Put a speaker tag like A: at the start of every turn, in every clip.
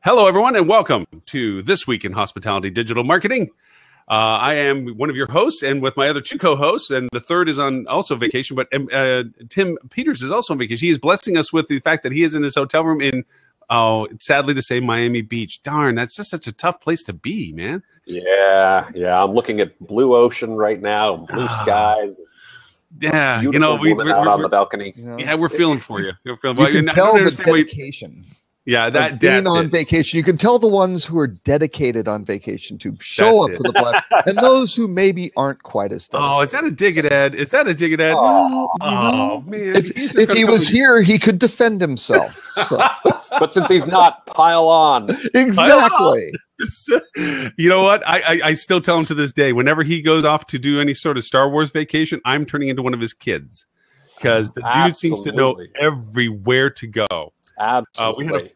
A: Hello, everyone, and welcome to This Week in Hospitality Digital Marketing. I am one of your hosts, and with my other two co-hosts, and the third is on also vacation, but Tim Peters is also on vacation. He is blessing us with the fact that he is in his hotel room in, sadly to say, Miami Beach. Darn, that's just such a tough place to be, man.
B: Yeah. I'm looking at blue ocean right now, blue skies.
A: Yeah,
B: we're out on the balcony.
A: Yeah, we're feeling for you.
C: You can tell the dedication.
A: Yeah,
C: being on vacation. You can tell the ones who are dedicated on vacation to show up for the black, and those who maybe aren't quite as dedicated.
A: Oh, is that a dig at Ed?
C: Oh,
A: man.
C: If he was here, he could defend himself. So.
B: But since he's not, pile on.
C: Exactly.
A: You know what? I still tell him to this day, whenever he goes off to do any sort of Star Wars vacation, I'm turning into one of his kids. Because the dude seems to know everywhere to go.
B: Absolutely.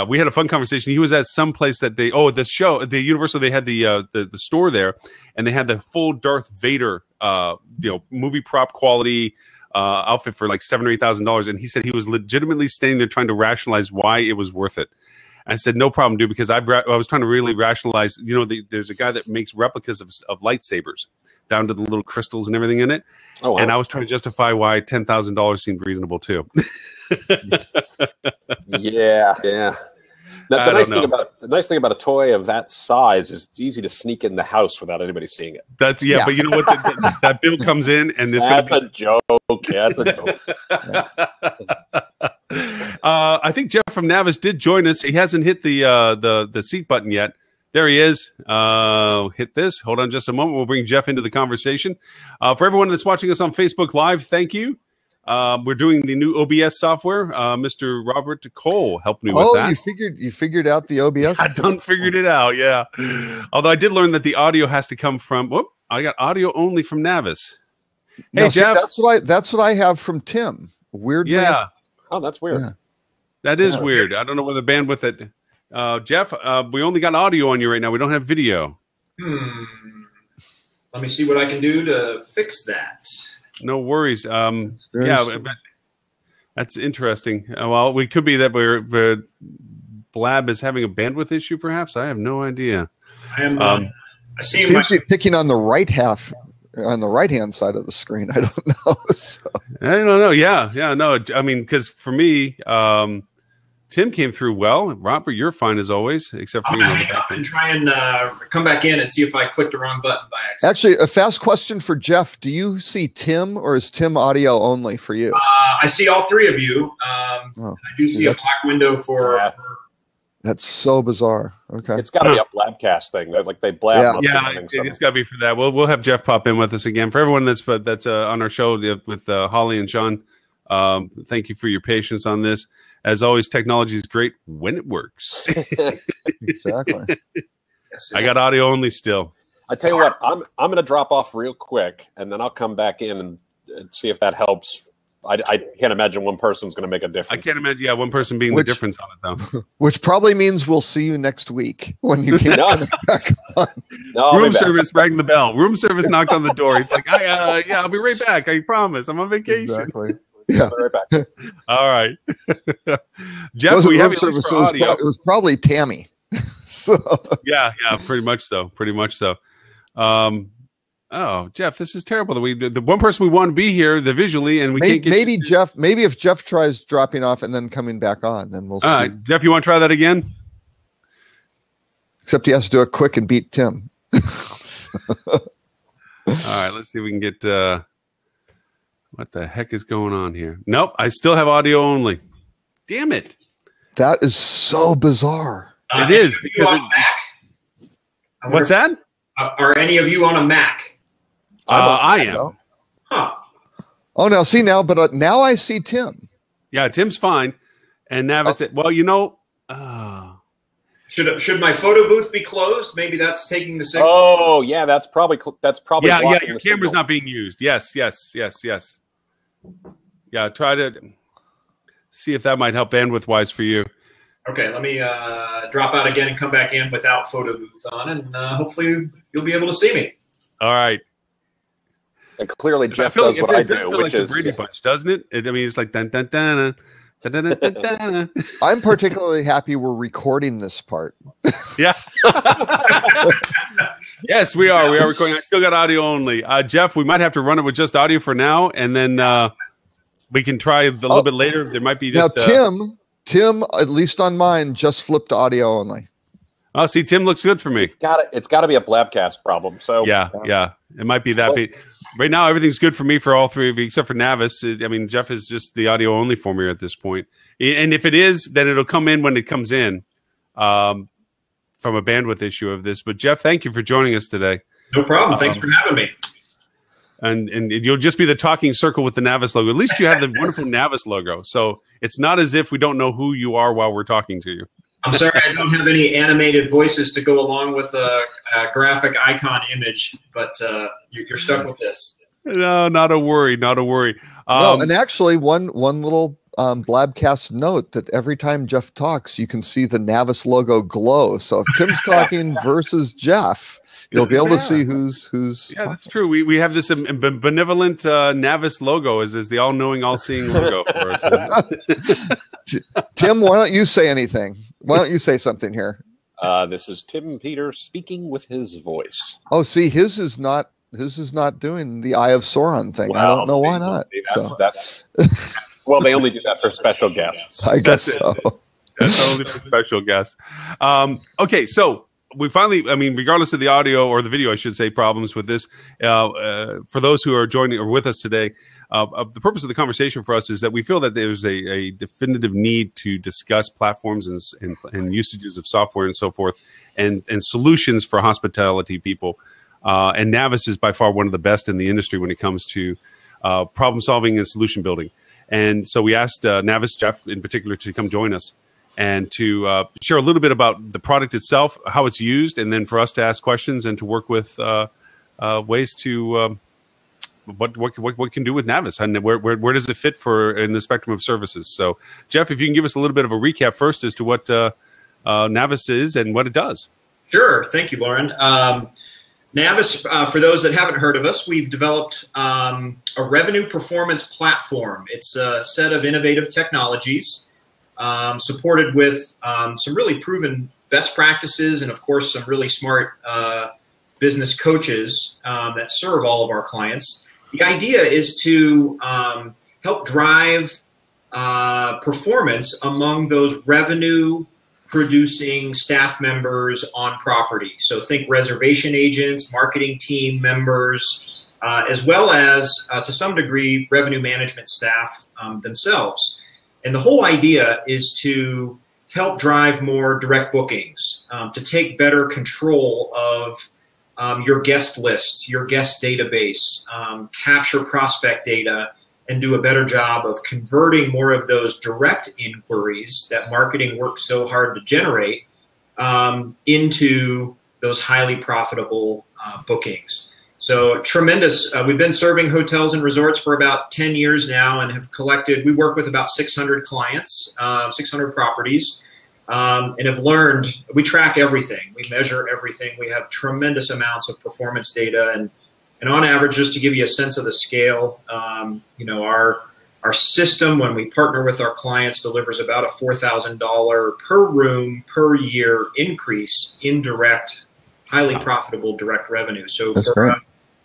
A: We had a fun conversation. He was at some place that the Universal, they had the store there, and they had the full Darth Vader, movie prop quality outfit for like $7,000 or $8,000. And he said he was legitimately standing there trying to rationalize why it was worth it. I said, no problem, dude, because I was trying to really rationalize, there's a guy that makes replicas of lightsabers down to the little crystals and everything in it. Oh, wow. And I was trying to justify why $10,000 seemed reasonable too.
B: Yeah. The nice thing about a toy of that size is it's easy to sneak in the house without anybody seeing it.
A: But you know what? That bill comes in, and it's
B: a joke. Yeah, that's a joke.
A: I think Jeff from Navis did join us. He hasn't hit the seat button yet. There he is. Hit this. Hold on just a moment. We'll bring Jeff into the conversation. For everyone that's watching us on Facebook Live, thank you. We're doing the new OBS software. Mr. Robert Cole helped me with that.
C: You figured out the OBS?
A: I done figured it out, yeah. Although I did learn that the audio has to come from, I got audio only from Navis. Hey, Jeff.
C: That's what I have from Tim. Weirdly.
A: Yeah.
B: Oh, that's weird.
C: Yeah.
A: That is weird. I don't know whether the bandwidth it. Jeff, we only got audio on you right now. We don't have video.
D: Let me see what I can do to fix that.
A: No worries. That's interesting. Well, we could be that we're Blab is having a bandwidth issue, perhaps. I have no idea.
D: I am. I see.
C: Seems to be picking on the right hand side of the screen. I don't know. So.
A: I don't know. Yeah. No. I mean, because for me, Tim came through well. Robert, you're fine as always, except for
D: hang up and try and come back in and see if I clicked the wrong button by accident.
C: Actually, a fast question for Jeff: do you see Tim, or is Tim audio only for you?
D: I see all three of you. I do see a black window for.
C: That's so bizarre. Okay,
B: it's got to be a Blabcast thing. Like they blab.
A: Yeah, it's got to be for that. We'll have Jeff pop in with us again. For everyone that's on our show with Holly and Sean, thank you for your patience on this. As always, technology is great when it works.
C: Exactly.
A: I got audio only still.
B: I tell you what, I'm going to drop off real quick, and then I'll come back in and see if that helps. I can't imagine one person's going to make a difference.
A: I can't imagine, one person being the difference on it, though.
C: Which probably means we'll see you next week when you get back on.
A: Room service rang the bell. Room service knocked on the door. It's like, I'll be right back. I promise. I'm on vacation.
C: Exactly. Yeah.
B: Right back.
A: All right. Jeff, we have you for audio.
C: It was probably Tammy. So.
A: Yeah, pretty much so. Jeff, this is terrible. The one person we want to be here, visually, and we can't get
C: Maybe if Jeff tries dropping off and then coming back on, then we'll see.
A: All right, Jeff, you want to try that again?
C: Except he has to do it quick and beat Tim.
A: All right, let's see if we can get... what the heck is going on here? Nope, I still have audio only. Damn it.
C: That is so bizarre.
A: It is. Because what's that?
D: Are any of you on a Mac?
A: I am.
D: Huh.
C: Oh, but now I see Tim.
A: Yeah, Tim's fine. And Navis said,
D: Should my photo booth be closed? Maybe that's taking the signal.
B: Oh, yeah, that's probably
A: Yeah, your camera's not being used. Yes. Yeah, try to see if that might help bandwidth-wise for you.
D: Okay, let me drop out again and come back in without photo booth on, and hopefully you'll be able to see me.
A: All right.
B: And clearly Jeff does what I do, which is
A: the Brady Bunch, doesn't it? I mean, it's like dun dun dun. Da-da-da-da-da.
C: I'm particularly happy we're recording this part.
A: Yes. Yes, we are. We are recording. I still got audio only. Jeff, we might have to run it with just audio for now, and then we can try a little bit later. There might be just
C: now. Tim, at least on mine, just flipped audio only.
A: Oh, see, Tim looks good for me.
B: It's got to be a Blabcast problem. So
A: yeah, it might be that. Right now, everything's good for me for all three of you, except for Navis. I mean, Jeff is just the audio only for me at this point. And if it is, then it'll come in when it comes in from a bandwidth issue of this. But Jeff, thank you for joining us today.
D: No problem. Thanks for having me.
A: And you'll just be the talking circle with the Navis logo. At least you have the wonderful Navis logo. So it's not as if we don't know who you are while we're talking to you.
D: I'm sorry I don't have any animated voices to go along with a graphic icon image, but you're stuck with this.
A: No, not a worry, not a worry.
C: Well, and actually, one little Blabcast note that every time Jeff talks, you can see the Navis logo glow. So if Tim's talking versus Jeff, you'll be able to see who's
A: Yeah,
C: talking.
A: that's true. We have this benevolent Navis logo as the all-knowing, all-seeing logo for us.
C: Tim, why don't you say anything? Why don't you say something here?
B: This is Tim Peter speaking with his voice.
C: Oh, see, his is not doing the Eye of Sauron thing. I don't know why not.
B: Well, they only do that for special guests.
C: I guess so.
A: That's only for special guests. Okay, so we finally, I mean, regardless of the audio or the video, I should say, problems with this, for those who are joining or with us today, the purpose of the conversation for us is that we feel that there's a definitive need to discuss platforms and usages of software and so forth, and solutions for hospitality people. And Navis is by far one of the best in the industry when it comes to problem solving and solution building. And so we asked Navis, Jeff in particular, to come join us and to share a little bit about the product itself, how it's used, and then for us to ask questions and to work with ways to what can do with Navis and where does it fit in the spectrum of services. So, Jeff, if you can give us a little bit of a recap first as to what Navis is and what it does.
D: Sure. Thank you, Lauren. Navis, for those that haven't heard of us, we've developed a revenue performance platform. It's a set of innovative technologies supported with some really proven best practices and, of course, some really smart business coaches that serve all of our clients. The idea is to help drive performance among those revenue producing staff members on property. So think reservation agents, marketing team members, as well as to some degree revenue management staff themselves. And the whole idea is to help drive more direct bookings, to take better control of your guest list, your guest database, capture prospect data, and do a better job of converting more of those direct inquiries that marketing works so hard to generate into those highly profitable bookings. So tremendous. We've been serving hotels and resorts for about 10 years now and have collected, we work with about 600 clients, 600 properties, and have learned, we track everything. We measure everything. We have tremendous amounts of performance data, and on average, just to give you a sense of the scale, our system, when we partner with our clients, delivers about a $4,000 per room per year increase in direct, highly profitable direct revenue. So for a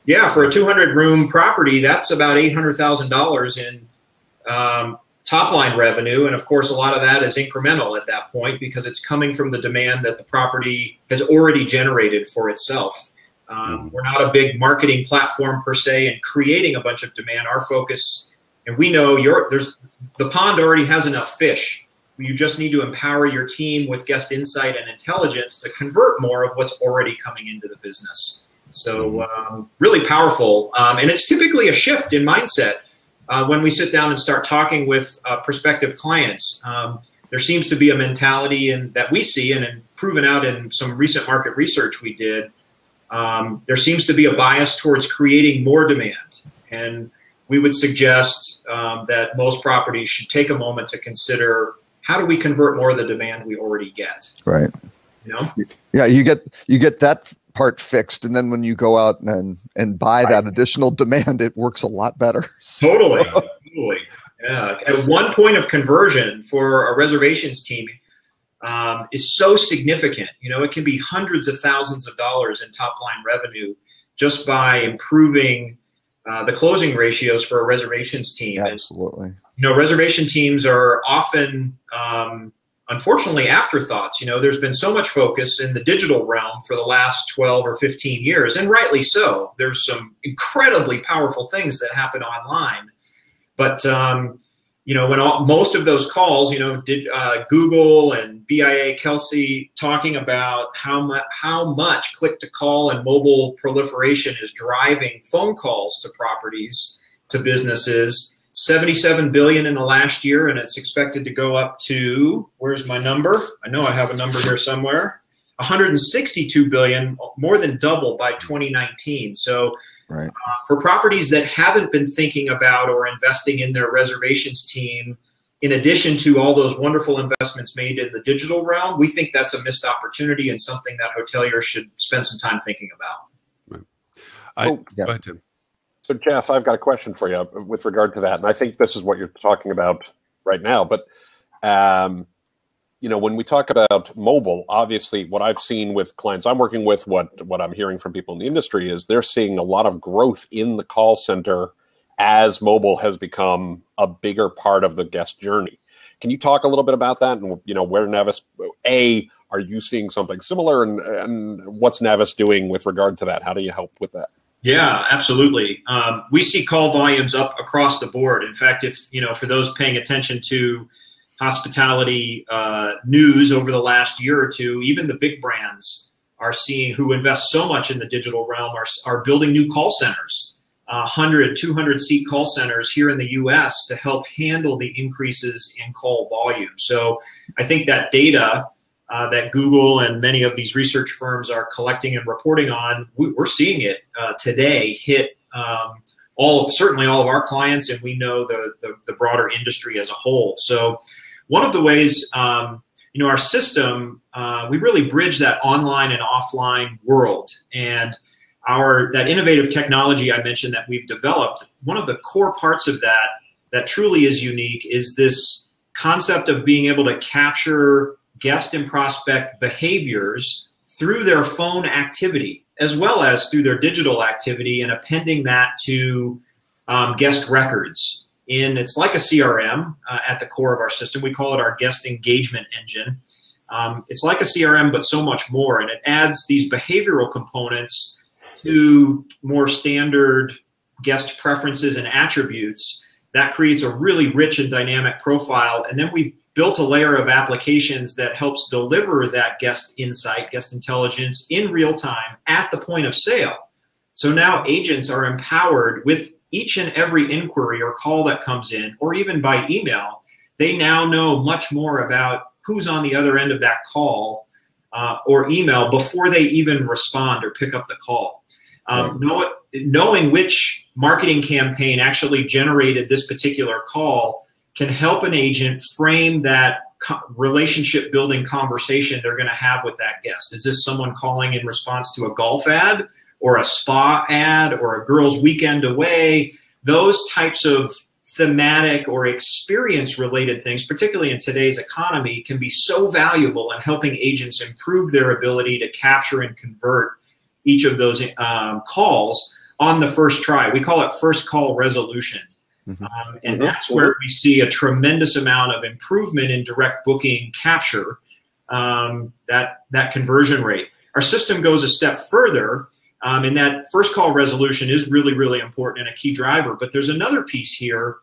D: 200-room property, that's about $800,000 in top line revenue. And of course, a lot of that is incremental at that point because it's coming from the demand that the property has already generated for itself. We're not a big marketing platform per se and creating a bunch of demand. Our focus, and we know the pond already has enough fish. You just need to empower your team with guest insight and intelligence to convert more of what's already coming into the business. So really powerful. And it's typically a shift in mindset when we sit down and start talking with prospective clients. There seems to be a mentality that we see and proven out in some recent market research we did. There seems to be a bias towards creating more demand. And we would suggest that most properties should take a moment to consider, how do we convert more of the demand we already get?
C: Right.
D: You know?
C: Yeah, you get that part fixed, and then when you go out and buy that additional demand, it works a lot better.
D: Totally. Yeah, at one point of conversion for a reservations team is so significant. You know, it can be hundreds of thousands of dollars in top line revenue just by improving the closing ratios for a reservations team.
C: Absolutely.
D: And, you know, reservation teams are often, unfortunately, afterthoughts. You know, there's been so much focus in the digital realm for the last 12 or 15 years, and rightly so. There's some incredibly powerful things that happen online. But, you know, when most of those calls, you know, Google and BIA Kelsey talking about how much click-to-call and mobile proliferation is driving phone calls to properties, to businesses, 77 billion in the last year, and it's expected to go up to, where's my number? I know I have a number here somewhere, 162 billion, more than double by 2019. So
C: right.
D: For properties that haven't been thinking about or investing in their reservations team, in addition to all those wonderful investments made in the digital realm, we think that's a missed opportunity and something that hoteliers should spend some time thinking about.
A: Right. Go ahead, Tim.
B: So, Jeff, I've got a question for you with regard to that, and I think this is what you're talking about right now. But, you know, when we talk about mobile, obviously what I've seen with clients I'm working with, what I'm hearing from people in the industry is they're seeing a lot of growth in the call center as mobile has become a bigger part of the guest journey. Can you talk a little bit about that and, you know, where Navis, are you seeing something similar, and what's Navis doing with regard to that? How do you help with that?
D: Yeah, absolutely. We see call volumes up across the board. In fact, if, you know, for those paying attention to hospitality news over the last year or two, even the big brands are seeing, who invest so much in the digital realm, are building new call centers, 100, 200 seat call centers here in the US to help handle the increases in call volume. So I think that data that Google and many of these research firms are collecting and reporting on, we're seeing it today hit certainly all of our clients, and we know the broader industry as a whole. So one of the ways, you know, our system, we really bridge that online and offline world. And that innovative technology I mentioned that we've developed, one of the core parts of that truly is unique is this concept of being able to capture guest and prospect behaviors through their phone activity, as well as through their digital activity, and appending that to guest records. It's like a CRM at the core of our system. We call it our guest engagement engine. It's like a CRM, but so much more, and it adds these behavioral components to more standard guest preferences and attributes. That creates a really rich and dynamic profile, and then we've built a layer of applications that helps deliver that guest insight, guest intelligence in real time at the point of sale. So now agents are empowered with each and every inquiry or call that comes in, or even by email. They now know much more about who's on the other end of that call or email before they even respond or pick up the call. Knowing which marketing campaign actually generated this particular call can help an agent frame that relationship building conversation they're going to have with that guest. Is this someone calling in response to a golf ad or a spa ad or a girl's weekend away? Those types of thematic or experience related things, particularly in today's economy, can be so valuable in helping agents improve their ability to capture and convert each of those calls on the first try. We call it first call resolution. And that's where we see a tremendous amount of improvement in direct booking capture, that conversion rate. Our system goes a step further, and that first call resolution is really, really important and a key driver. But there's another piece here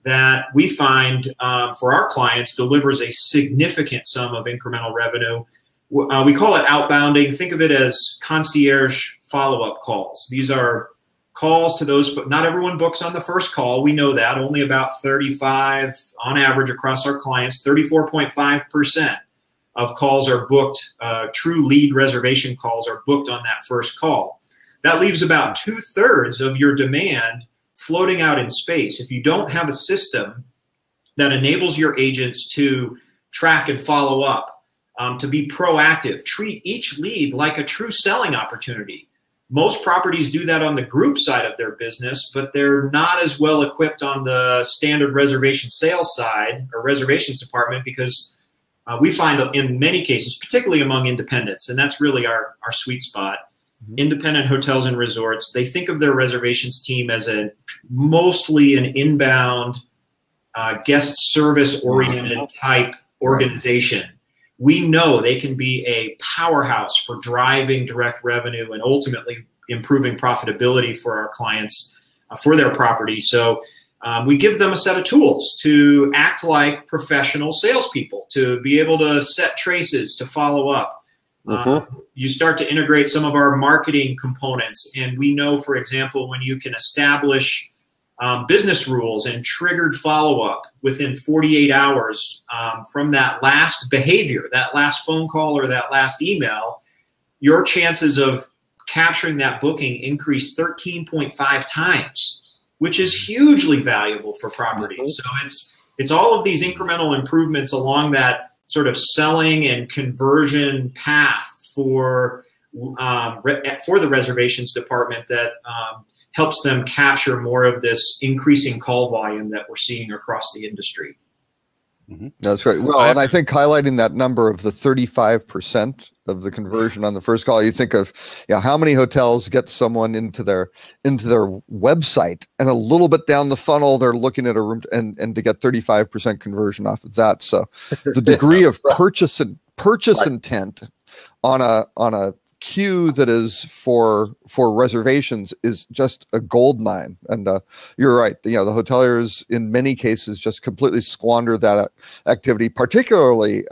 D: that we find for our clients delivers a significant sum of incremental revenue. We call it outbounding. Think of it as concierge follow-up calls. These are calls to those, not everyone books on the first call. We know that. Only about 35 on average across our clients, 34.5% of calls are booked, true lead reservation calls are booked on that first call. That leaves about 2/3 of your demand floating out in space. If you don't have a system that enables your agents to track and follow up, to be proactive, treat each lead like a true selling opportunity. Most properties do that on the group side of their business, but they're not as well equipped on the standard reservation sales side or reservations department, because we find in many cases, particularly among independents, and that's really our sweet spot, independent hotels and resorts, they think of their reservations team as mostly an inbound guest service oriented type organization. We know they can be a powerhouse for driving direct revenue and ultimately improving profitability for our clients for their property. So we give them a set of tools to act like professional salespeople, to be able to set traces, to follow up. You start to integrate some of our marketing components. And we know, for example, when you can establish business rules and triggered follow-up within 48 hours from that last behavior, that last phone call or that last email, your chances of capturing that booking increase 13.5 times, which is hugely valuable for properties. So it's all of these incremental improvements along that sort of selling and conversion path for the reservations department that helps them capture more of this increasing call volume that we're seeing across the industry.
C: That's right. Well, and I think highlighting that number of the 35% of the conversion on the first call, you think of, how many hotels get someone into their website, and a little bit down the funnel, they're looking at a room, and to get 35% conversion off of that. So the degree of purchase intent on a queue that is for reservations is just a gold mine. And you're right. The hoteliers in many cases just completely squander that activity, particularly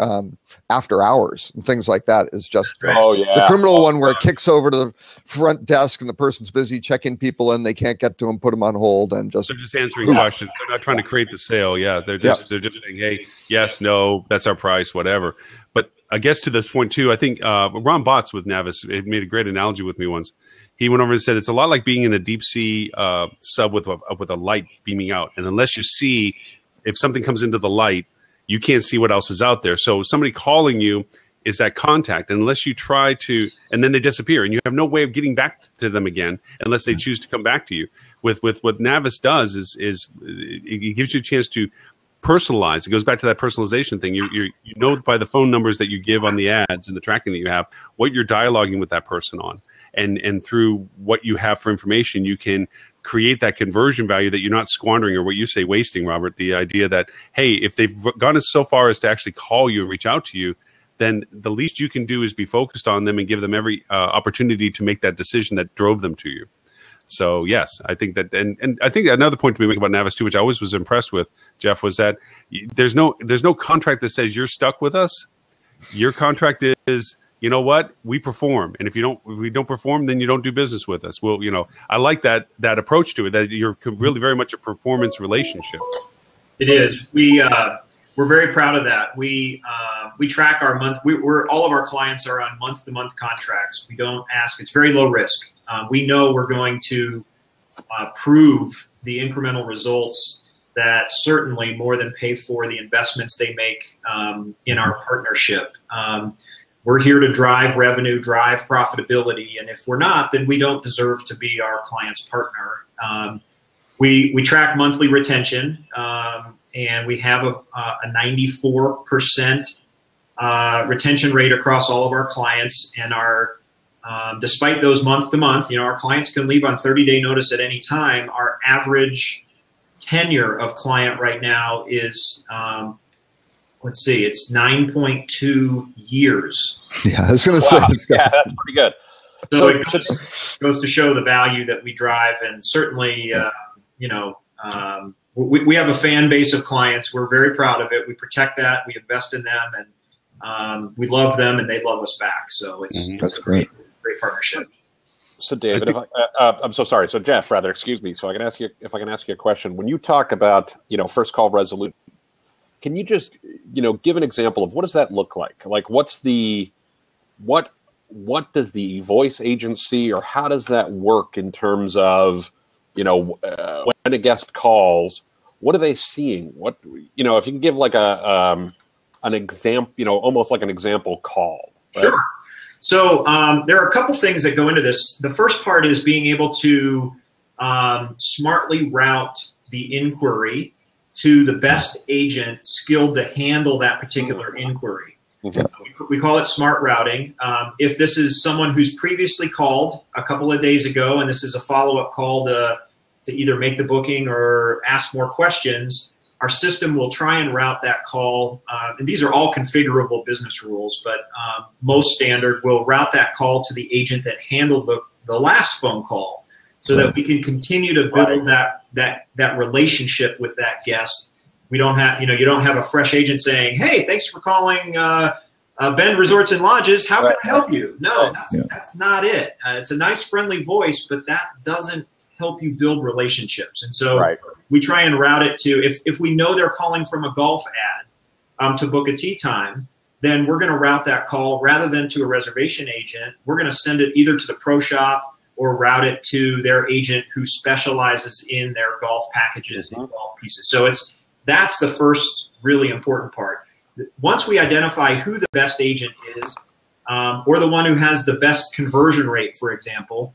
C: after hours and things like that. Is just the criminal one where it kicks over to the front desk and the person's busy checking people in. They can't get to them, put them on hold, and they're
A: just answering questions. They're not trying to create the sale. Yeah, they're just saying, hey, yes, no, that's our price, whatever. But I guess to this point too, I think Ron Botts with Navis made a great analogy with me once. He went over and said it's a lot like being in a deep sea sub with a light beaming out, and unless you see if something comes into the light, you can't see what else is out there. So somebody calling you is that contact, and unless you try to, and then they disappear, and you have no way of getting back to them again unless they choose to come back to you. With what Navis does is it gives you a chance to personalize. It goes back to that personalization thing. You know by the phone numbers that you give on the ads and the tracking that you have what you're dialoguing with that person on, and through what you have for information, you can create that conversion value that you're not squandering, or what you say, wasting, Robert. The idea that, hey, if they've gone as so far as to actually call you and reach out to you, then the least you can do is be focused on them and give them every opportunity to make that decision that drove them to you. So yes, I think that, and I think another point to be making about Navis too, which I always was impressed with, Jeff, was that there's no contract that says you're stuck with us. Your contract is, you know what, we perform, and if we don't perform, then you don't do business with us. Well, I like that approach to it. That you're really very much a performance relationship.
D: It is. We're very proud of that. We track our month. All of our clients are on month-to-month contracts. We don't ask. It's very low risk. We know we're going to prove the incremental results that certainly more than pay for the investments they make in our partnership. We're here to drive revenue, drive profitability, and if we're not, then we don't deserve to be our client's partner. We track monthly retention, and we have a 94% retention rate across all of our clients. And despite those month to month, our clients can leave on 30-day notice at any time. Our average tenure of client right now is, it's 9.2 years.
C: Yeah, I was going to say.
B: Yeah, that's pretty good.
D: So it goes to show the value that we drive, and certainly, we have a fan base of clients. We're very proud of it. We protect that. We invest in them, and we love them, and they love us back. So it's a great partnership.
B: So, David, I'm so sorry. So, Jeff, rather, excuse me. So, I can ask you a question. When you talk about first call resolution, can you just give an example of what does that look like? Like, what does the voice agency, or how does that work in terms of when a guest calls, what are they seeing? What if you can give like an example, almost like an example call. Right?
D: Sure. So there are a couple things that go into this. The first part is being able to smartly route the inquiry to the best agent skilled to handle that particular inquiry. We call it smart routing. If this is someone who's previously called a couple of days ago and this is a follow-up call to either make the booking or ask more questions, our system will try and route that call. And these are all configurable business rules, but most standard will route that call to the agent that handled the last phone call, so that we can continue to build that relationship with that guest. We don't have, you don't have a fresh agent saying, "Hey, thanks for calling Ben Resorts and Lodges. How can I help you?" No, that's not it. It's a nice, friendly voice, but that doesn't help you build relationships. And so we try and route it to, if we know they're calling from a golf ad to book a tee time, then we're going to route that call rather than to a reservation agent. We're going to send it either to the pro shop or route it to their agent who specializes in their golf packages and golf pieces. So that's the first really important part. Once we identify who the best agent is, or the one who has the best conversion rate, for example,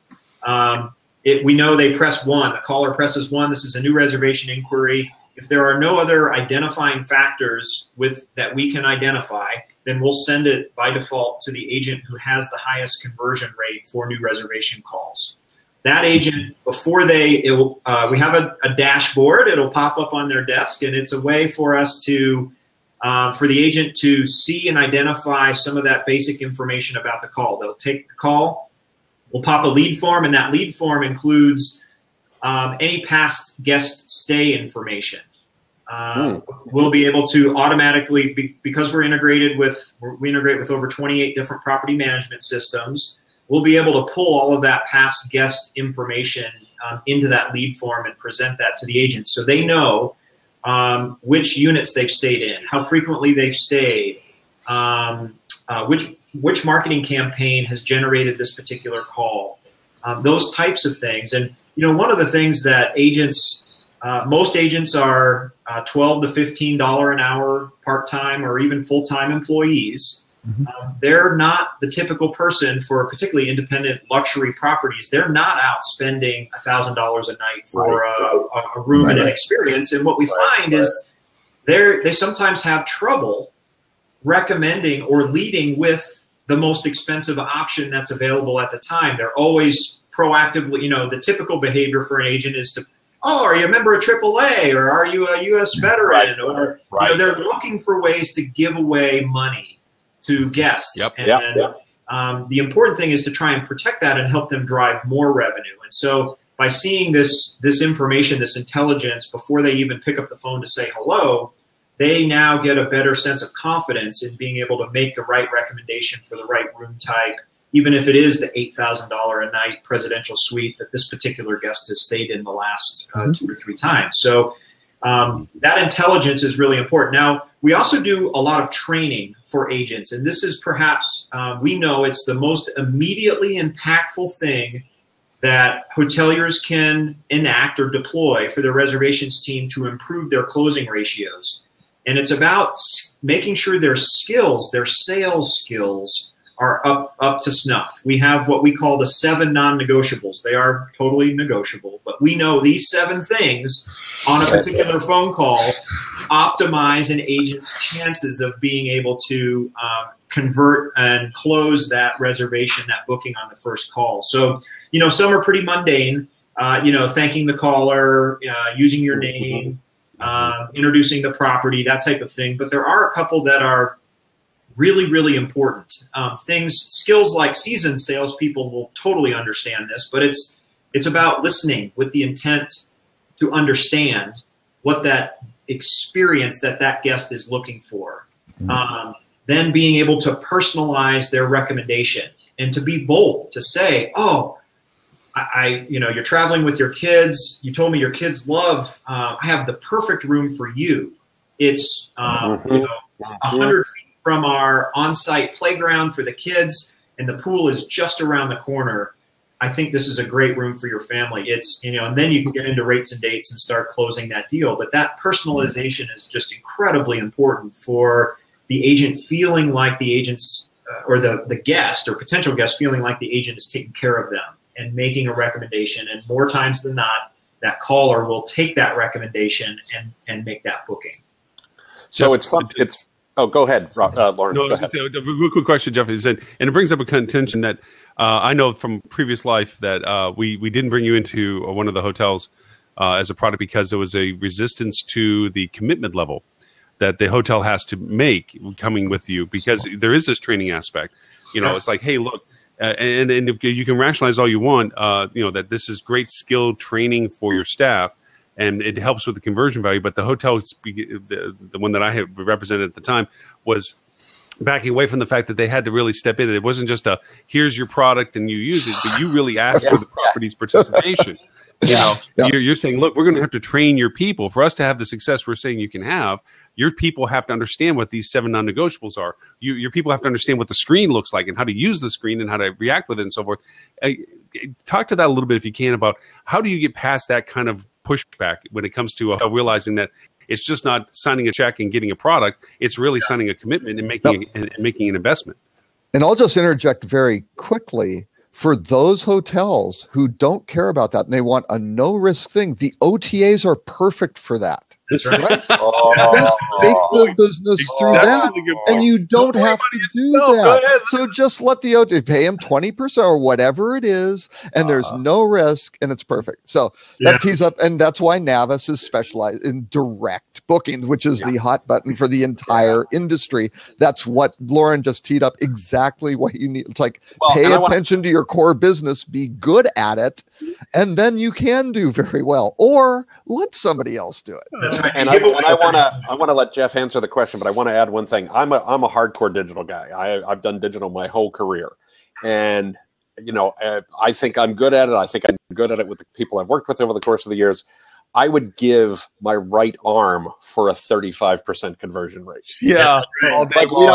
D: we know they press 1. The caller presses 1. This is a new reservation inquiry. If there are no other identifying factors that we can identify, then we'll send it by default to the agent who has the highest conversion rate for new reservation calls. That agent, before we have a dashboard. It'll pop up on their desk, and it's a way for us to, for the agent to see and identify some of that basic information about the call. They'll take the call. We'll pop a lead form, and that lead form includes any past guest stay information. We'll be able to automatically, because we integrate with over 28 different property management systems, we'll be able to pull all of that past guest information into that lead form and present that to the agent, so they know which units they've stayed in, how frequently they've stayed, which marketing campaign has generated this particular call, those types of things. And one of the things that agents, most agents are $12 to $15 an hour part-time or even full-time employees. They're not the typical person for particularly independent luxury properties. They're not out spending $1,000 a night for a room and an experience. And what we find is they sometimes have trouble recommending or leading with the most expensive option that's available at the time. They're always proactively, the typical behavior for an agent is to, "Oh, are you a member of AAA, or are you a U.S. veteran?" Or they're looking for ways to give away money to guests. The important thing is to try and protect that and help them drive more revenue. And so by seeing this information, this intelligence, before they even pick up the phone to say hello, they now get a better sense of confidence in being able to make the right recommendation for the right room type, even if it is the $8,000 a night presidential suite that this particular guest has stayed in the last 2 or 3 times. So that intelligence is really important. Now, we also do a lot of training for agents, and this is perhaps, we know it's the most immediately impactful thing that hoteliers can enact or deploy for their reservations team to improve their closing ratios. And it's about making sure their skills, their sales skills, are up to snuff. We have what we call the 7 non-negotiables. They are totally negotiable, but we know these 7 things on a particular phone call optimize an agent's chances of being able to convert and close that reservation, that booking on the first call. So, some are pretty mundane, thanking the caller, using your name, introducing the property, that type of thing. But there are a couple that are really, really important. Skills like seasoned salespeople will totally understand this, but it's about listening with the intent to understand what that experience that guest is looking for. Then being able to personalize their recommendation and to be bold, to say, "Oh, you're traveling with your kids. You told me your kids love. I have the perfect room for you. It's 100 feet from our on-site playground for the kids, and the pool is just around the corner. I think this is a great room for your family." It's and then you can get into rates and dates and start closing that deal. But that personalization is just incredibly important for the agent feeling like the agent's or the guest or potential guest feeling like the agent is taking care of them and making a recommendation. And more times than not, that caller will take that recommendation and make that booking.
B: So it's oh, go ahead, Lauren.
A: No, I was going to say a real quick question, Jeff. Is that, and it brings up a contention that I know from previous life that we didn't bring you into one of the hotels as a product because there was a resistance to the commitment level that the hotel has to make coming with you, because there is this training aspect. It's like, hey, look, and if you can rationalize all you want, that this is great skill training for your staff, and it helps with the conversion value. But the hotel, the one that I had represented at the time, was backing away from the fact that they had to really step in. It wasn't just here's your product and you use it, but you really asked for the property's participation. You're saying, look, we're going to have to train your people. For us to have the success we're saying you can have, your people have to understand what these 7 non-negotiables are. Your people have to understand what the screen looks like and how to use the screen and how to react with it and so forth. Talk to that a little bit, if you can, about how do you get past that kind of pushback when it comes to realizing that it's just not signing a check and getting a product. It's really signing a commitment and making an investment.
C: And I'll just interject very quickly. For those hotels who don't care about that and they want a no-risk thing, the OTAs are perfect for that.
D: That's right.
C: Make the business through that, and you don't have to do that. So just let the OTA pay him 20% or whatever it is, and there's no risk, and it's perfect. So that tees up, and that's why Navis is specialized in direct bookings, which is the hot button for the entire industry. That's what Lauren just teed up, exactly what you need. It's like, pay attention to your core business, be good at it, and then you can do very well, or let somebody else do it.
D: That's right.
B: And I want to let Jeff answer the question, but I want to add one thing. I'm a hardcore digital guy. I've done digital my whole career, and I think I'm good at it. I think I'm good at it with the people I've worked with over the course of the years. I would give my right arm for a 35% conversion rate.
A: Yeah,
B: like we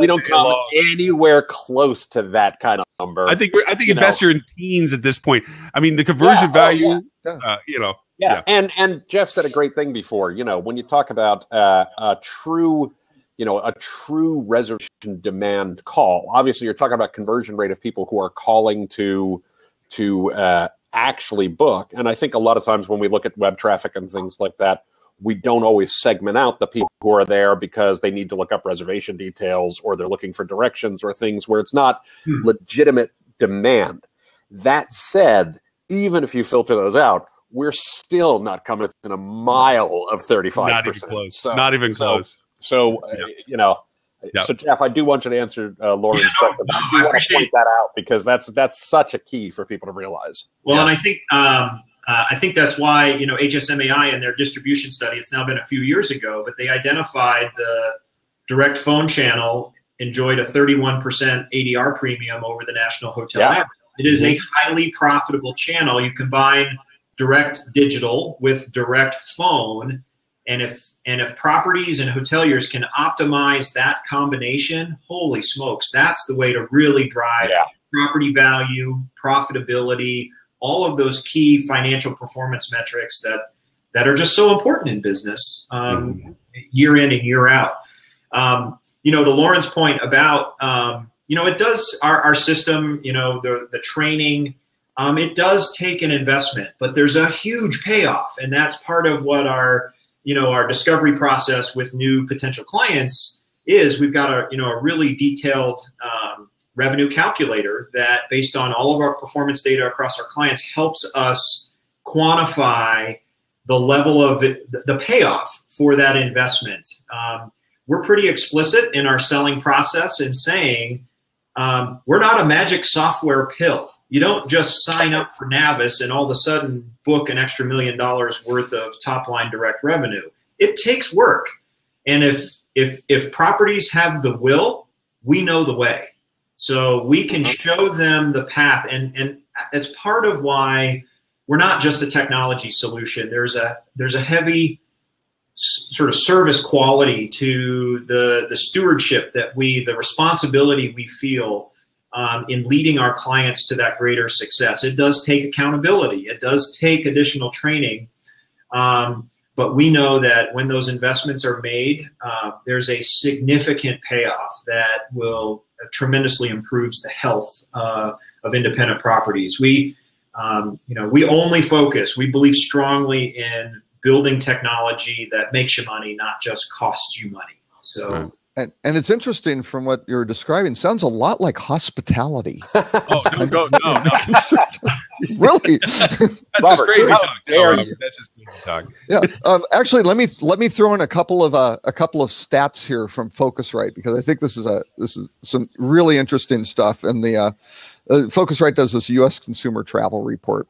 B: don't come anywhere close to that kind of number.
A: I think best you're in teens at this point. I mean, the conversion value.
B: And Jeff said a great thing before. When you talk about a true reservation demand call, obviously you're talking about conversion rate of people who are calling to actually book. And I think a lot of times when we look at web traffic and things like that, we don't always segment out the people who are there because they need to look up reservation details or they're looking for directions or things where it's not legitimate demand. That said, even if you filter those out, we're still not coming within a mile of 35%.
A: Not even close. Not even close.
B: So Jeff, I do want you to answer Lauren's question. I do want to point that out because that's such a key for people to realize.
D: Well, and I think that's why HSMAI in their distribution study, it's now been a few years ago, but they identified the direct phone channel enjoyed a 31% ADR premium over the national hotel average. It is a highly profitable channel. You combine direct digital with direct phone, and if properties and hoteliers can optimize that combination, holy smokes, that's the way to really drive property value, profitability, all of those key financial performance metrics that are just so important in business year in and year out. To Lauren's point about, it does, our system, the training, it does take an investment, but there's a huge payoff. And that's part of what our discovery process with new potential clients is. We've got a really detailed revenue calculator that, based on all of our performance data across our clients, helps us quantify the level of the payoff for that investment. We're pretty explicit in our selling process in saying we're not a magic software pill. You don't just sign up for Navis and all of a sudden book an extra $1 million worth of top-line direct revenue. It takes work. And if properties have the will, we know the way. So we can show them the path. And it's part of why we're not just a technology solution. There's a heavy sort of service quality to the stewardship the responsibility we feel in leading our clients to that greater success. It does take accountability. It does take additional training. But we know that when those investments are made, there's a significant payoff that will tremendously improves the health of independent properties. We only focus. We believe strongly in building technology that makes you money, not just costs you money. So.
A: Right.
C: And it's interesting from what you're describing. Sounds a lot like hospitality.
A: Oh, no.
C: Really?
A: That's
B: Robert,
A: just crazy
B: how
A: talk.
B: dare you.
A: That's just crazy talk.
C: Yeah. Actually, let me throw in a couple of stats here from Focusrite, because I think this is some really interesting stuff. And the Focusrite does this U.S. consumer travel report.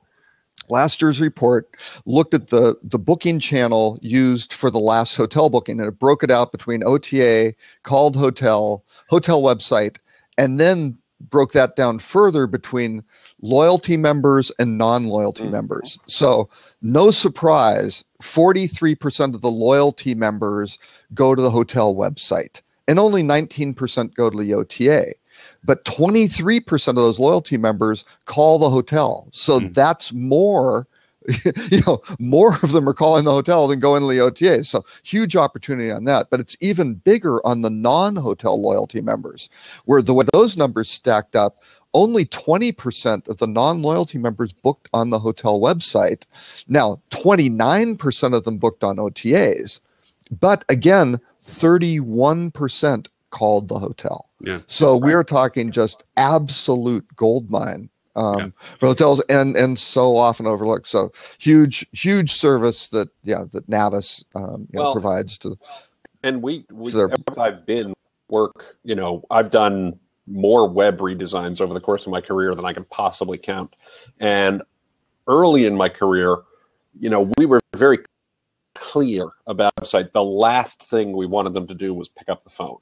C: Last year's report looked at the booking channel used for the last hotel booking, and it broke it out between OTA, called hotel website, and then broke that down further between loyalty members and non-loyalty members. So no surprise, 43% of the loyalty members go to the hotel website, and only 19% go to the OTA. But 23% of those loyalty members call the hotel. So that's more, more of them are calling the hotel than going to the OTA. So huge opportunity on that. But it's even bigger on the non-hotel loyalty members, where the way those numbers stacked up, only 20% of the non-loyalty members booked on the hotel website. Now, 29% of them booked on OTAs. But again, 31% called the hotel.
A: Yeah.
C: So we're talking just absolute gold mine for hotels, and so often overlooked. So huge service that Navis provides to.
B: And I've been work. I've done more web redesigns over the course of my career than I can possibly count. And early in my career, we were very clear about the site. The last thing we wanted them to do was pick up the phone.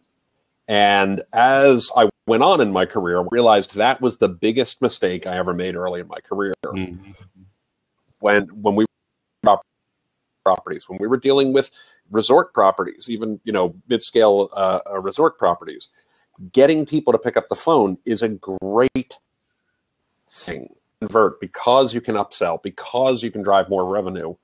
B: And as I went on in my career, I realized that was the biggest mistake I ever made early in my career. Mm-hmm. When we were properties, when we were dealing with resort properties, even mid-scale resort properties, getting people to pick up the phone is a great thing. Convert, because you can upsell, because you can drive more revenue.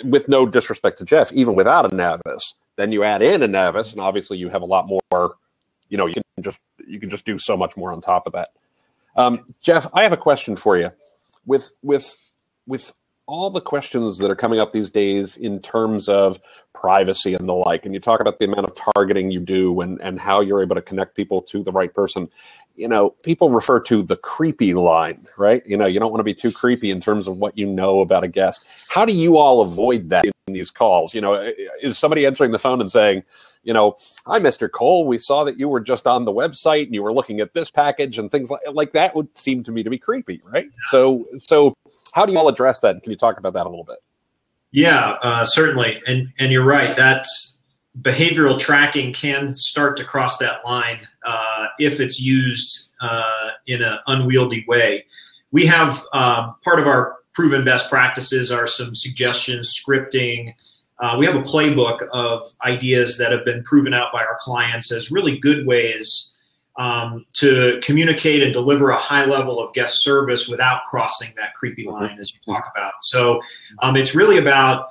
B: With no disrespect to Jeff, even without a Navis. Then you add in a Navis, and obviously you have a lot more. You can just do so much more on top of that. Jeff, I have a question for you. With all the questions that are coming up these days in terms of privacy and the like, and you talk about the amount of targeting you do and how you're able to connect people to the right person. People refer to the creepy line, right? You don't want to be too creepy in terms of what you know about a guest. How do you all avoid that in these calls? Is somebody answering the phone and saying, hi, Mr. Cole, we saw that you were just on the website and you were looking at this package and things like that would seem to me to be creepy, right? So how do you all address that? Can you talk about that a little bit?
D: Yeah, certainly. And you're right. That's behavioral tracking can start to cross that line if it's used in an unwieldy way. We have part of our proven best practices are some suggestions, scripting. We have a playbook of ideas that have been proven out by our clients as really good ways to communicate and deliver a high level of guest service without crossing that creepy line, as you talk about. So it's really about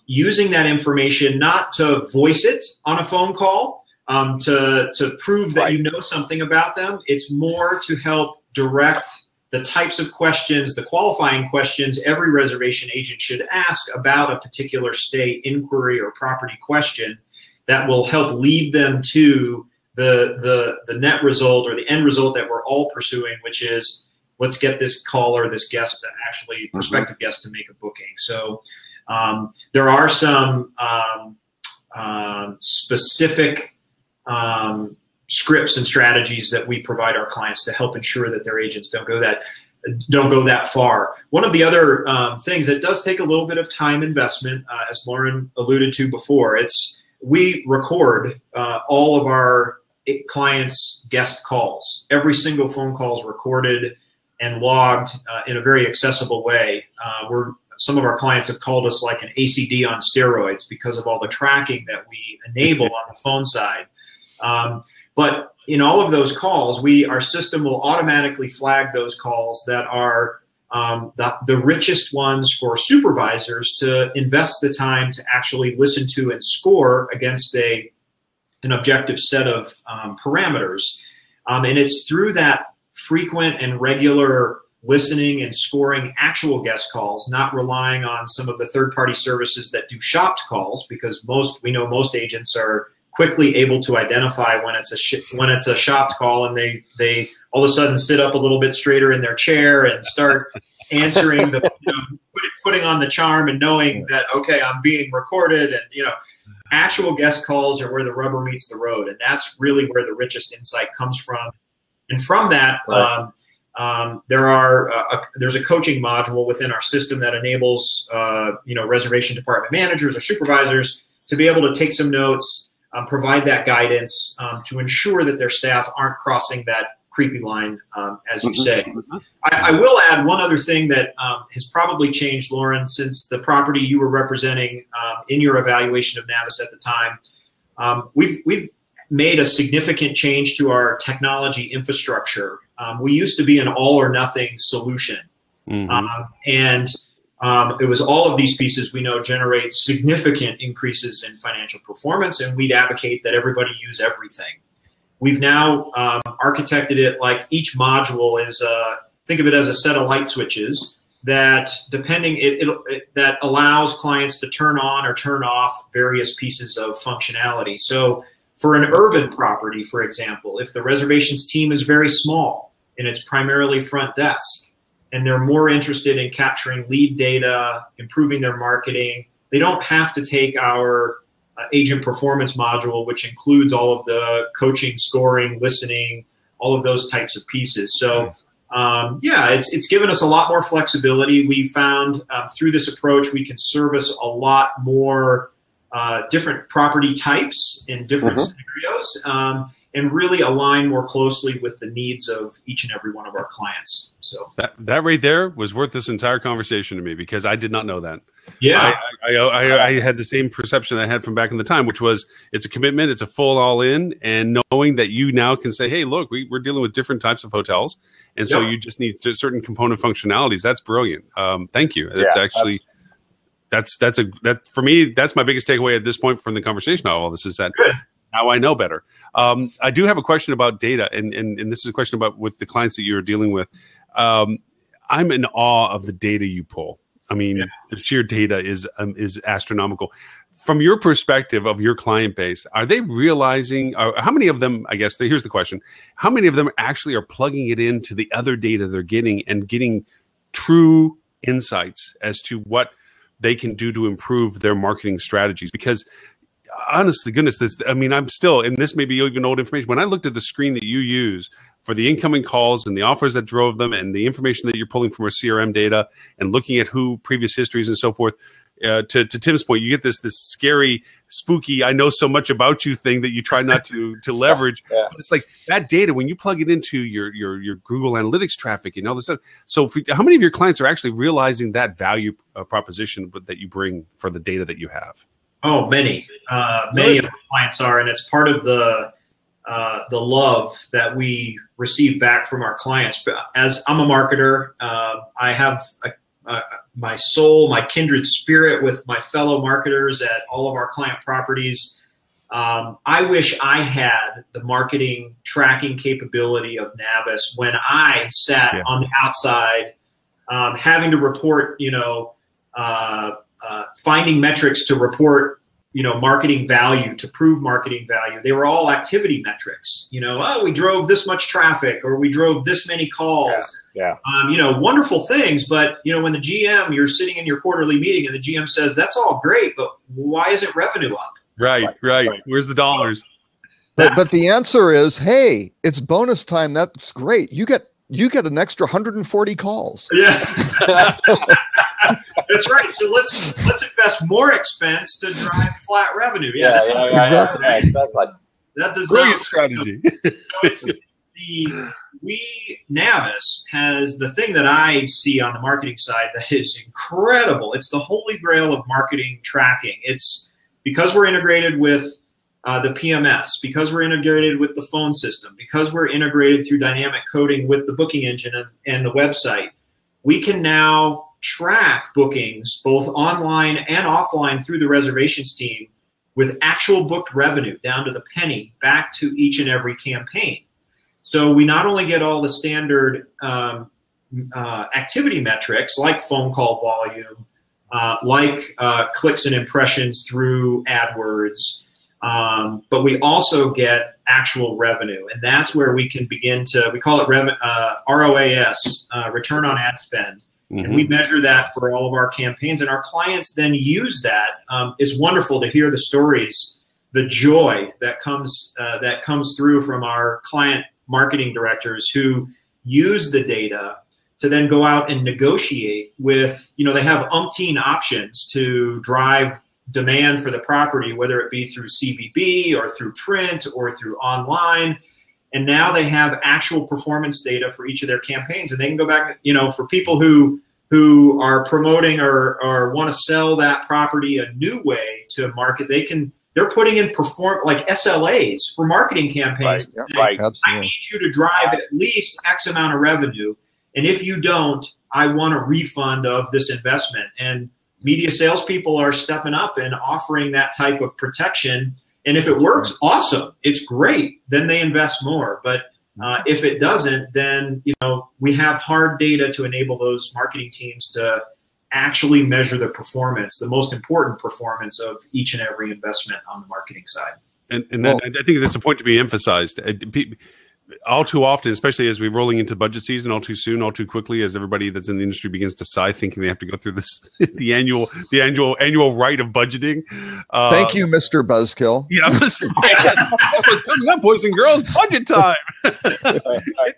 D: using that information not to voice it on a phone call to prove that you know something about them. It's more to help direct the types of questions, the qualifying questions every reservation agent should ask about a particular stay, inquiry, or property question that will help lead them to the net result or the end result that we're all pursuing, which is let's get this caller, this guest, to actually prospective guest to make a booking. So there are some specific scripts and strategies that we provide our clients to help ensure that their agents don't go that far. One of the other things that does take a little bit of time investment, as Lauren alluded to before, we record all of our clients' guest calls. Every single phone call is recorded and logged in a very accessible way. Some of our clients have called us like an ACD on steroids because of all the tracking that we enable on the phone side. But in all of those calls, our system will automatically flag those calls that are the richest ones for supervisors to invest the time to actually listen to and score against a an objective set of parameters. And it's through that frequent and regular listening and scoring actual guest calls, not relying on some of the third-party services that do shopped calls, because we know most agents are quickly able to identify when it's a shopped call, and they all of a sudden sit up a little bit straighter in their chair and start answering putting on the charm and knowing that, okay, I'm being recorded. And actual guest calls are where the rubber meets the road, and that's really where the richest insight comes from. And from that, right. There's a coaching module within our system that enables reservation department managers or supervisors to be able to take some notes, provide that guidance to ensure that their staff aren't crossing that creepy line, as you say. I will add one other thing that has probably changed, Lauren, since the property you were representing in your evaluation of Navis at the time. We've made a significant change to our technology infrastructure. We used to be an all or nothing solution. And it was all of these pieces we know generate significant increases in financial performance, and we'd advocate that everybody use everything. We've now architected it like each module is, think of it as a set of light switches that that allows clients to turn on or turn off various pieces of functionality. So for an urban property, for example, if the reservations team is very small and it's primarily front desk, and they're more interested in capturing lead data, improving their marketing, they don't have to take our agent performance module, which includes all of the coaching, scoring, listening, all of those types of pieces. So it's given us a lot more flexibility. We found through this approach, we can service a lot more different property types in different scenarios, and really align more closely with the needs of each and every one of our clients. So
A: that right there was worth this entire conversation to me, because I did not know that.
D: Yeah,
A: I had the same perception I had from back in the time, which was it's a commitment, it's a full all in, and knowing that you now can say, hey, look, we're dealing with different types of hotels, and so you just need certain component functionalities. That's brilliant. Thank you. That's actually that's for me, that's my biggest takeaway at this point from the conversation about all this, is that now I know better. I do have a question about data, and this is a question about with the clients that you're dealing with. I'm in awe of the data you pull. I mean, the sheer data is astronomical. From your perspective of your client base, are they realizing, how many of them, I guess, here's the question, how many of them actually are plugging it into the other data they're getting and getting true insights as to what they can do to improve their marketing strategies? Because honest to goodness, I'm still, and this may be even old information, when I looked at the screen that you use for the incoming calls and the offers that drove them and the information that you're pulling from our CRM data and looking at previous histories and so forth, to Tim's point, you get this scary, spooky, I know so much about you thing that you try not to leverage. But it's like that data, when you plug it into your Google Analytics traffic and all this stuff. So how many of your clients are actually realizing that value proposition that you bring for the data that you have?
D: Oh, many. Many of our clients are, and it's part of the love that we receive back from our clients. But as I'm a marketer, I have my soul, my kindred spirit with my fellow marketers at all of our client properties. I wish I had the marketing tracking capability of Navis when I sat on the outside, having to report, finding metrics to report, marketing value, to prove marketing value. They were all activity metrics. We drove this much traffic, or we drove this many calls. Wonderful things. But, when the GM, you're sitting in your quarterly meeting and the GM says, that's all great, but why isn't revenue up?
A: Right. Where's the dollars?
C: But the answer is, hey, it's bonus time. That's great. You get an extra 140 calls.
D: Yeah. That's right. So let's invest more expense to drive flat revenue.
C: Exactly.
D: That does
A: brilliant
D: not
A: strategy.
D: Navis has the thing that I see on the marketing side that is incredible. It's the holy grail of marketing tracking. It's because we're integrated with the PMS, because we're integrated with the phone system, because we're integrated through dynamic coding with the booking engine and the website. We can now track bookings both online and offline through the reservations team with actual booked revenue down to the penny back to each and every campaign. So we not only get all the standard activity metrics like phone call volume, like clicks and impressions through AdWords, but we also get actual revenue. And that's where we can begin to, we call it ROAS, return on ad spend. Mm-hmm. And we measure that for all of our campaigns. And our clients then use that. It's wonderful to hear the stories, the joy that comes through from our client marketing directors who use the data to then go out and negotiate with, they have umpteen options to drive demand for the property, whether it be through CVB or through print or through online. And now they have actual performance data for each of their campaigns. And they can go back, for people who are promoting or want to sell that property a new way to market, they're putting in like SLAs for marketing campaigns.
B: Right.
D: I need you to drive at least X amount of revenue. And if you don't, I want a refund of this investment. And media salespeople are stepping up and offering that type of protection. And if it works, awesome. It's great. Then they invest more. But if it doesn't, then we have hard data to enable those marketing teams to actually measure the performance, the most important performance of each and every investment on the marketing side.
A: And I think that's a point to be emphasized. All too often, especially as we're rolling into budget season, all too soon, all too quickly, as everybody that's in the industry begins to sigh, thinking they have to go through this the annual rite of budgeting.
C: Thank you, Mr. Buzzkill.
A: Yeah, that's what's coming up, boys and girls. Budget time. Get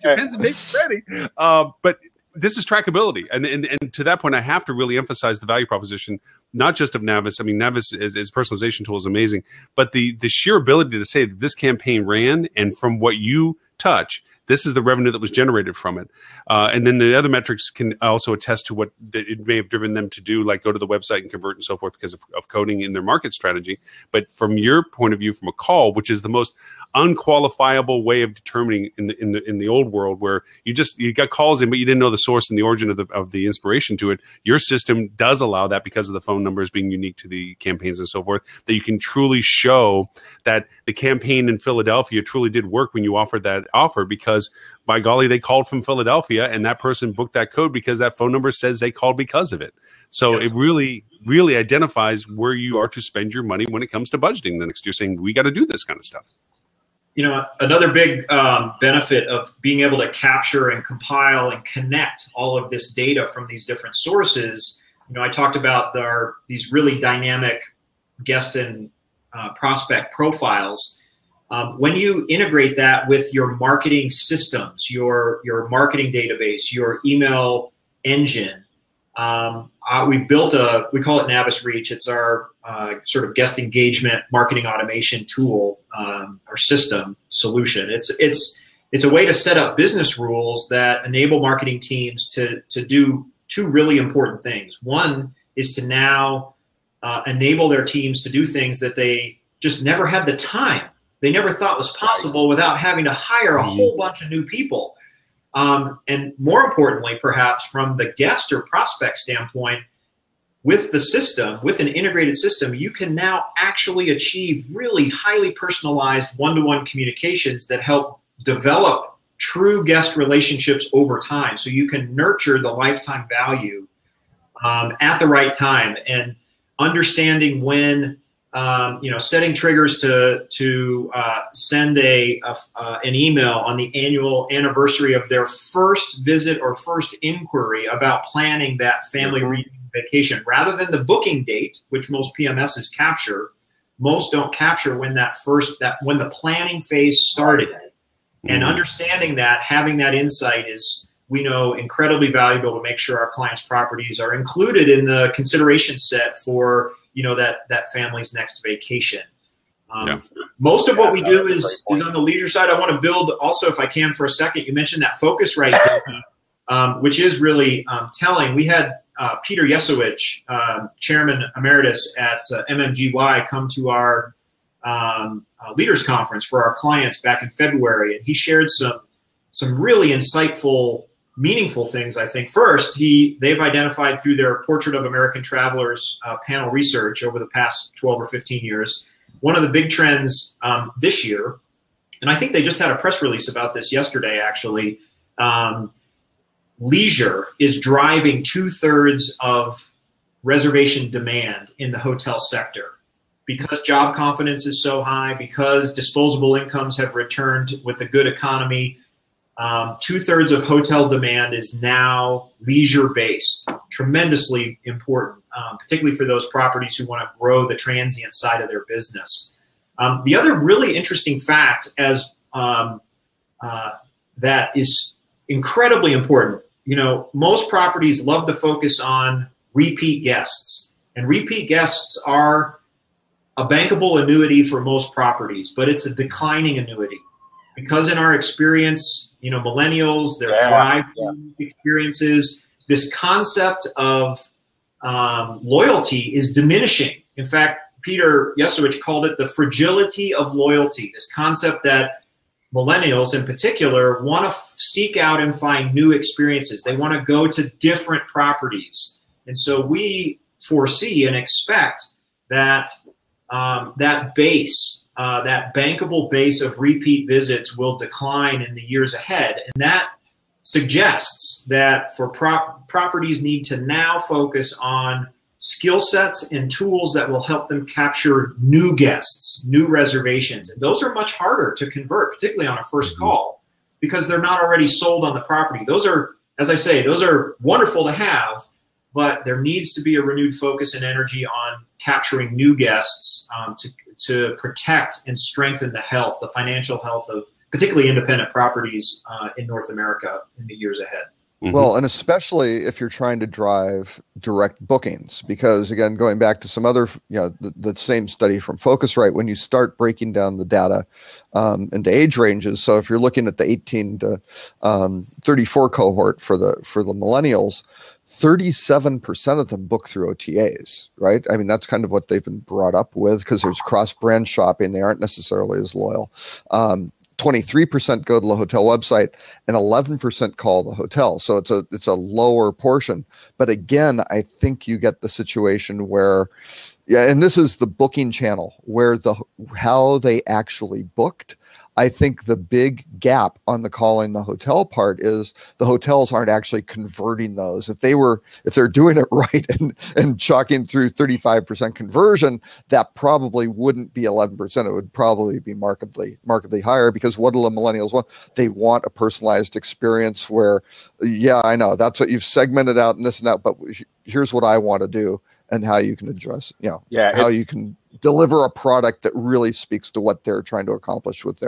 A: your pens and papers ready. But this is trackability, and to that point, I have to really emphasize the value proposition, not just of Navis. I mean, Navis as personalization tool is amazing, but the sheer ability to say that this campaign ran, and from what you touch, this is the revenue that was generated from it. And then the other metrics can also attest to what it may have driven them to do, like go to the website and convert and so forth because of coding in their market strategy. But from your point of view, from a call, which is the most unqualifiable way of determining in the old world, where you got calls in, but you didn't know the source and the origin of the inspiration to it. Your system does allow that because of the phone numbers being unique to the campaigns and so forth, that you can truly show that the campaign in Philadelphia truly did work when you offered that offer, because by golly, they called from Philadelphia and that person booked that code because that phone number says they called because of it. So It really, really identifies where you are to spend your money when it comes to budgeting the next year, saying we got to do this kind of stuff.
D: Another big benefit of being able to capture and compile and connect all of this data from these different sources, I talked about these really dynamic guest and prospect profiles. When you integrate that with your marketing systems, your marketing database, your email engine, we built we call it Navis Reach. It's our sort of guest engagement marketing automation tool, or system solution. It's a way to set up business rules that enable marketing teams to do two really important things. One is to now enable their teams to do things that they just never had the time. They never thought was possible without having to hire a whole bunch of new people. And more importantly, perhaps from the guest or prospect standpoint, with the system, with an integrated system, you can now actually achieve really highly personalized one-to-one communications that help develop true guest relationships over time. So you can nurture the lifetime value at the right time, and understanding when, setting triggers to send an email on the annual anniversary of their first visit or first inquiry about planning that family reunion vacation, rather than the booking date, which most PMSs capture. Most don't capture when when the planning phase started. And understanding that, having that insight is, we know, incredibly valuable to make sure our clients' properties are included in the consideration set for that family's next vacation. Most of what we do is on the leisure side. I want to build also, if I can, for a second. You mentioned that Focusrite data, which is really telling. We had Peter Yesowich, Chairman Emeritus at MMGY, come to our leaders conference for our clients back in February, and he shared some really insightful, meaningful things. I think first, they've identified through their Portrait of American Travelers panel research over the past 12 or 15 years one of the big trends this year, and I think they just had a press release about this yesterday, actually, leisure is driving 2/3 of reservation demand in the hotel sector. Because job confidence is so high, because disposable incomes have returned with the good economy, 2/3 of hotel demand is now leisure-based, tremendously important, particularly for those properties who want to grow the transient side of their business. The other really interesting fact that is incredibly important, most properties love to focus on repeat guests, and repeat guests are a bankable annuity for most properties, but it's a declining annuity because in our experience, millennials, their drive-through experiences, this concept of loyalty is diminishing. In fact, Peter Yesowich called it the fragility of loyalty, this concept that millennials in particular want to seek out and find new experiences. They want to go to different properties. And so we foresee and expect that that bankable base of repeat visits will decline in the years ahead. And that suggests that for properties need to now focus on skill sets and tools that will help them capture new guests, new reservations. And those are much harder to convert, particularly on a first call, because they're not already sold on the property. Those are, as I say, those are wonderful to have, but there needs to be a renewed focus and energy on capturing new guests to protect and strengthen the financial health of particularly independent properties in North America in the years ahead.
C: Well, and especially if you're trying to drive direct bookings, because again, going back to some other, the same study from Focusrite, when you start breaking down the data into age ranges. So if you're looking at the 18 to 34 cohort for the millennials, 37% of them book through OTAs, right? I mean, that's kind of what they've been brought up with because there's cross-brand shopping. They aren't necessarily as loyal. 23% go to the hotel website and 11% call the hotel. So it's a lower portion. But again, I think you get the situation where, and this is the booking channel where how they actually booked. I think the big gap on the calling the hotel part is the hotels aren't actually converting those. If they're doing it right and chalking through 35% conversion, that probably wouldn't be 11%. It would probably be markedly higher, because what do the millennials want? They want a personalized experience where, yeah, I know that's what you've segmented out and this and that, but here's what I want to do and how you can address, how you can deliver a product that really speaks to what they're trying to accomplish with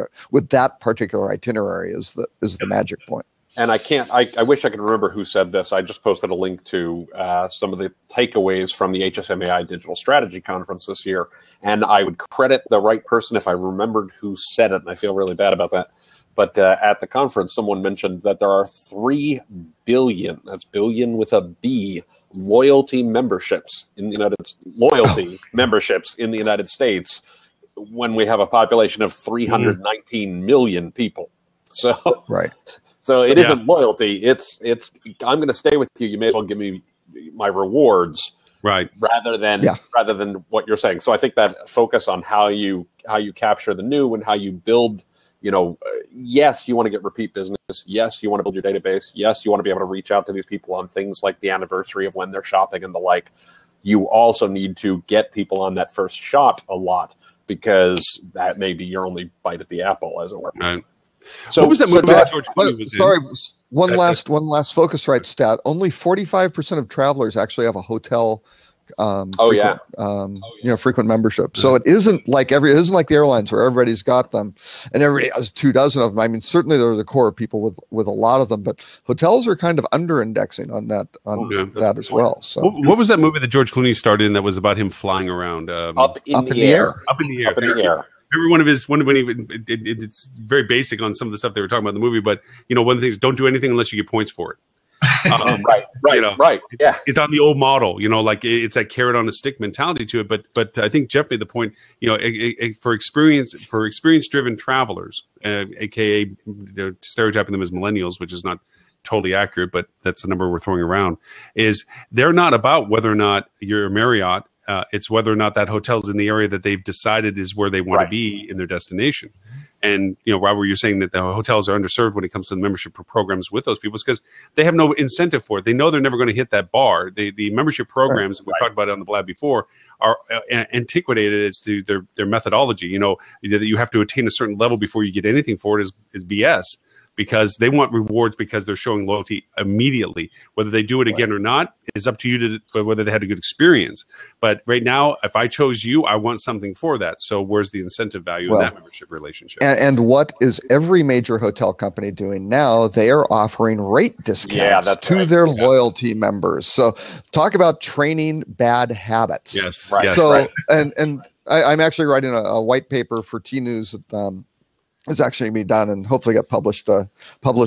C: that particular itinerary is the magic point.
B: And I wish I could remember who said this. I just posted a link to some of the takeaways from the HSMAI Digital Strategy Conference this year. And I would credit the right person if I remembered who said it. And I feel really bad about that. But at the conference, someone mentioned that there are 3 billion, that's billion with a B, loyalty memberships in the memberships in the United States when we have a population of 319 million people. So
C: right.
B: So it isn't loyalty. It's I'm going to stay with you. You may as well give me my rewards,
A: right?
B: Rather than what you're saying. So I think that focus on how you capture the new and how you build. Yes, you want to get repeat business. Yes, you want to build your database. Yes, you want to be able to reach out to these people on things like the anniversary of when they're shopping and the like. You also need to get people on that first shot a lot, because that may be your only bite at the apple, as it were.
A: Right.
B: So
A: what was that movie that George Clooney was in?
C: Sorry, one last Focusrite stat. Only 45% of travelers actually have a hotel frequent membership. So it isn't like the airlines where everybody's got them and everybody has 24 of them. I mean, certainly there are the core people with a lot of them, but hotels are kind of under indexing on that as well. So
A: what was that movie that George Clooney starred in that was about him flying around?
B: Up in the air.
A: Every one of his it's very basic on some of the stuff they were talking about in the movie, but one of the things, don't do anything unless you get points for it.
B: Right. Yeah,
A: it's on the old model, like it's that carrot on a stick mentality to it. But I think Jeff made the point, for experience driven travelers, aka stereotyping them as millennials, which is not totally accurate, but that's the number we're throwing around. Is they're not about whether or not you're a Marriott It's whether or not that hotel's in the area that they've decided is where they want to be in their destination. And, Robert, you're saying that the hotels are underserved when it comes to the membership programs with those people because they have no incentive for it. They know they're never going to hit that bar. The membership programs, we talked about it on the Blab before, are antiquated as to their methodology. You have to attain a certain level before you get anything for it is BS. Because they want rewards because they're showing loyalty immediately. Whether they do it again or not is up to you to whether they had a good experience. But right now, if I chose you, I want something for that. So where's the incentive value in that membership relationship?
C: And what is every major hotel company doing now? They are offering rate discounts to their loyalty members. So talk about training bad habits.
A: Yes.
B: Right.
C: So and I'm actually writing a white paper for T News. It's actually going to be done and hopefully get published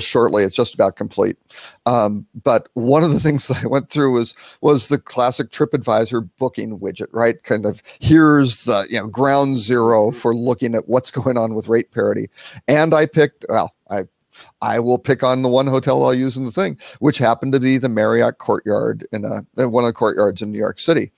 C: shortly. It's just about complete. But one of the things that I went through was the classic TripAdvisor booking widget, right? Kind of here's the ground zero for looking at what's going on with rate parity. And I picked, I will pick on the one hotel I'll use in the thing, which happened to be the Marriott Courtyard in one of the courtyards in New York City.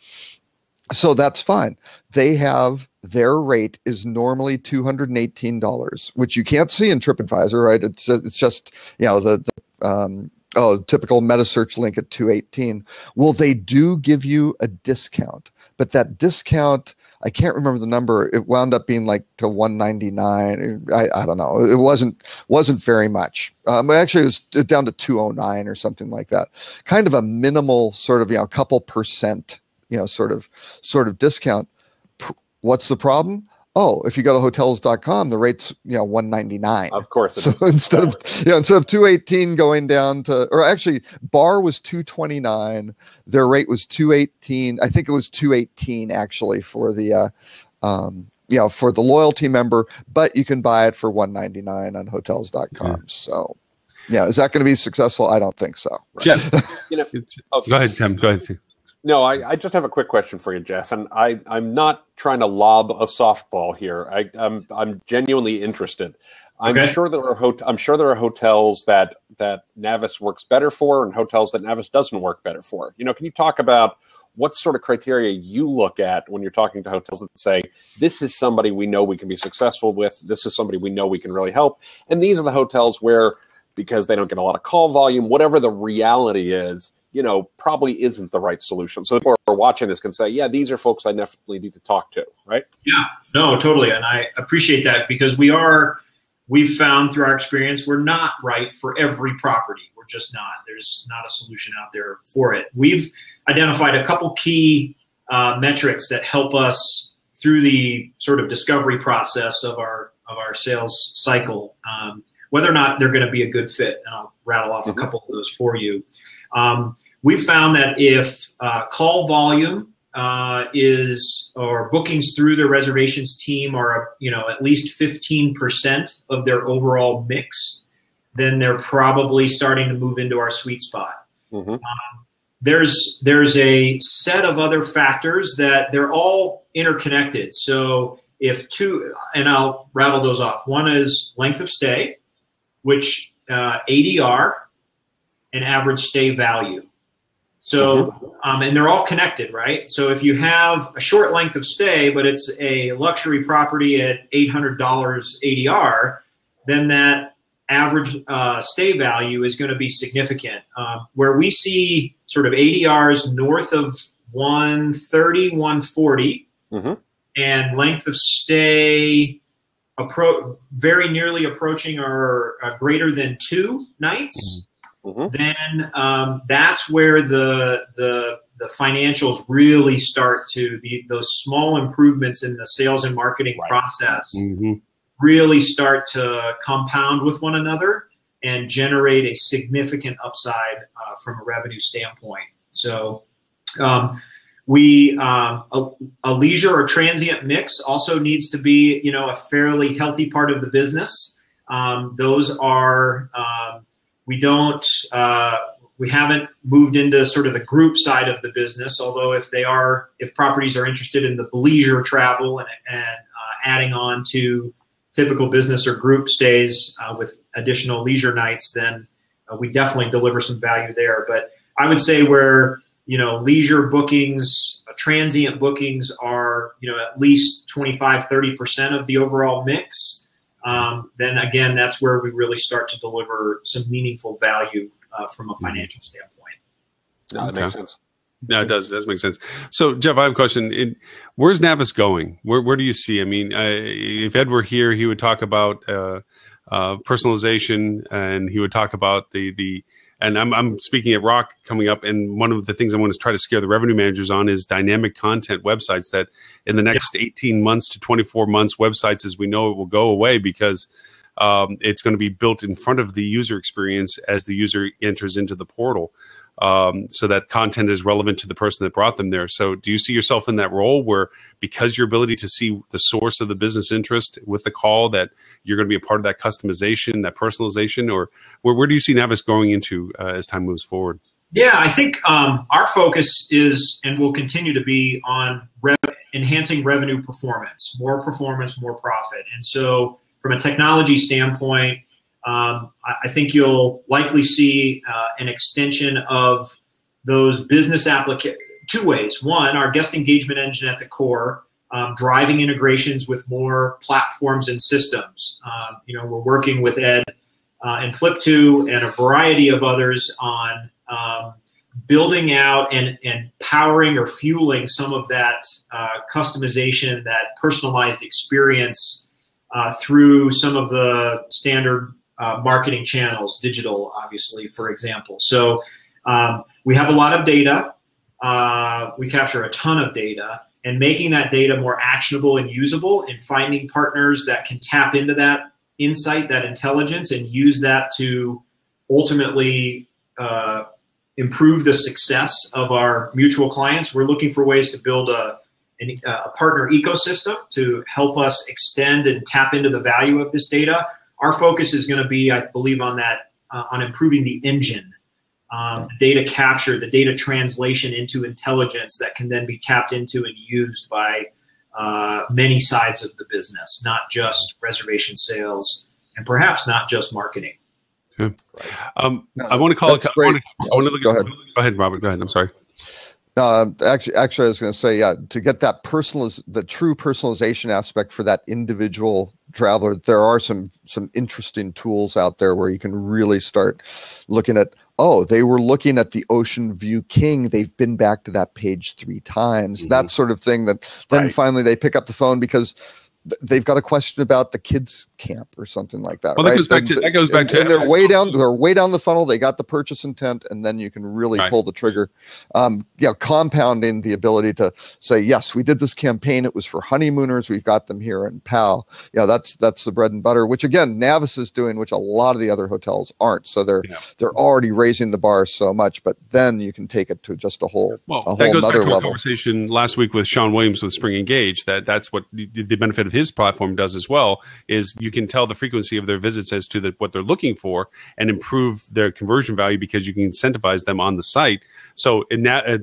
C: So that's fine. They have their rate is normally $218, which you can't see in TripAdvisor, right? It's just the typical metasearch link at $218. Well, they do give you a discount, but that discount, I can't remember the number. It wound up being like to $199. I don't know. It wasn't very much. Actually, it was down to $209 or something like that. Kind of a minimal sort of couple percent. Sort of discount. What's the problem? Oh, if you go to hotels.com, the rate's $199.
B: Of course.
C: So instead of $218 going down to, or actually bar was $229, their rate was $218. I think it was $218 actually for the for the loyalty member, but you can buy it for $199 on hotels.com. Yeah. So is that going to be successful? I don't think so.
A: Right. Go ahead, Tim. Go ahead.
B: No, I just have a quick question for you, Jeff, and I'm not trying to lob a softball here. I'm genuinely interested. I'm sure there are hotels that Navis works better for, and hotels that Navis doesn't work better for. Can you talk about what sort of criteria you look at when you're talking to hotels that say this is somebody we know we can be successful with, this is somebody we know we can really help, and these are the hotels where because they don't get a lot of call volume, whatever the reality is, probably isn't the right solution. So people who are watching this can say, yeah, these are folks I definitely need to talk to, right?
D: Yeah, no, totally. And I appreciate that because we've found through our experience, we're not right for every property. We're just not. There's not a solution out there for it. We've identified a couple key metrics that help us through the sort of discovery process of our sales cycle, whether or not they're going to be a good fit. And I'll rattle off a couple of those for you. We found that if call volume or bookings through their reservations team are at least 15% of their overall mix, then they're probably starting to move into our sweet spot. Mm-hmm. There's a set of other factors that they're all interconnected. So and I'll rattle those off. One is length of stay, which ADR and average stay value. So, and they're all connected, right? So if you have a short length of stay, but it's a luxury property at $800 ADR, then that average stay value is going to be significant. Where we see sort of ADRs north of 130, 140, and length of stay very nearly approaching or greater than 2 nights, then that's where the financials really start to those small improvements in the sales and marketing process really start to compound with one another and generate a significant upside from a revenue standpoint. So a leisure or transient mix also needs to be a fairly healthy part of the business. Those are we haven't moved into sort of the group side of the business, although if properties are interested in the leisure travel and adding on to typical business or group stays with additional leisure nights, then we definitely deliver some value there. But I would say where leisure bookings, transient bookings are, at least 25, 30% of the overall mix, then again, that's where we really start to deliver some meaningful value from a financial standpoint.
B: No, that makes sense.
A: No, it does make sense. So, Jeff, I have a question. Where's Navis going? Where do you see? I mean, if Ed were here, he would talk about personalization, and he would talk about the. And I'm speaking at Rock coming up, and one of the things I want to try to scare the revenue managers on is dynamic content websites. That in the next 18 months to 24 months, websites as we know it will go away because it's going to be built in front of the user experience as the user enters into the portal. So that content is relevant to the person that brought them there. So do you see yourself in that role where because your ability to see the source of the business interest with the call that you're going to be a part of that customization, that personalization, or where do you see Navis going into as time moves forward?
D: Yeah, I think our focus is and will continue to be on enhancing revenue performance, more profit. And so from a technology standpoint, I think you'll likely see an extension of those business applications two ways. One, our guest engagement engine at the core, driving integrations with more platforms and systems. We're working with Ed and Flip2 and a variety of others on building out and powering or fueling some of that customization, that personalized experience through some of the standard marketing channels, digital, obviously, for example. So we have a lot of data. We capture a ton of data, and making that data more actionable and usable and finding partners that can tap into that insight, that intelligence, and use that to ultimately improve the success of our mutual clients. We're looking for ways to build a partner ecosystem to help us extend and tap into the value of this data. Our focus is going to be, I believe, on that, on improving the engine, the data capture, the data translation into intelligence that can then be tapped into and used by many sides of the business, not just reservation sales and perhaps not just marketing.
A: Yeah. I want to call it. Go ahead, Robert. Go ahead. I'm sorry.
C: Actually, I was going to say, to get that the true personalization aspect for that individual traveler, there are some interesting tools out there where you can really start looking at, they were looking at the Ocean View King. They've been back to that page 3 times, mm-hmm. that sort of thing. That then finally they pick up the phone because they've got a question about the kids camp or something like that.
A: Well,
C: right?
A: that goes back to
C: and they're way down the funnel. They got the purchase intent, and then you can really pull the trigger. Compounding the ability to say, yes, we did this campaign. It was for honeymooners. We've got them here in PAL. That's the bread and butter, which again, Navis is doing, which a lot of the other hotels aren't. So they're already raising the bar so much, but then you can take it to just a whole
A: that goes back to
C: level.
A: A conversation last week with Sean Williams with Spring Engage. That's what the benefit of his platform does as well, is you can tell the frequency of their visits as to what they're looking for and improve their conversion value because you can incentivize them on the site. So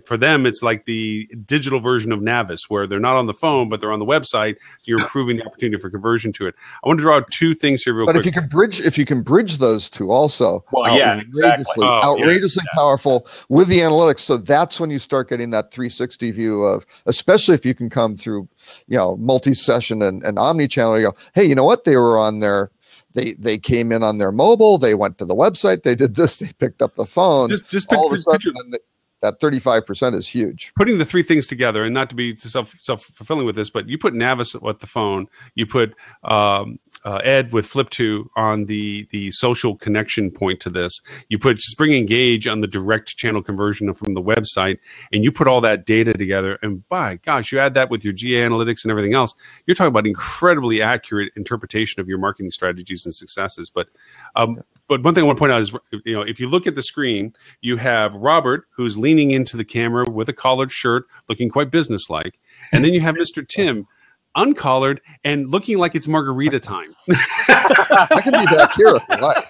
A: for them, it's like the digital version of Navis, where they're not on the phone, but they're on the website. You're improving the opportunity for conversion to it. I want to draw out 2 things here real quick.
C: But if you can bridge those two also, outrageously powerful with the analytics. So that's when you start getting that 360 view of, especially if you can come through, multi-session and omni-channel. You go, hey, you know what? They were on their, they came in on their mobile. They went to the website. They did this. They picked up the phone.
A: Just
C: all of a sudden, that 35% is huge.
A: Putting the 3 things together, and not to be self-fulfilling with this, but you put Navis with the phone, you put Ed with Flip2 on the social connection point to this, you put Spring Engage on the direct channel conversion from the website, and you put all that data together, and by gosh, you add that with your GA analytics and everything else, you're talking about incredibly accurate interpretation of your marketing strategies and successes. But one thing I want to point out is, if you look at the screen, you have Robert, who's leaning into the camera with a collared shirt, looking quite businesslike. And then you have Mr. Tim, uncollared and looking like it's margarita time.
C: I can be back here if you like.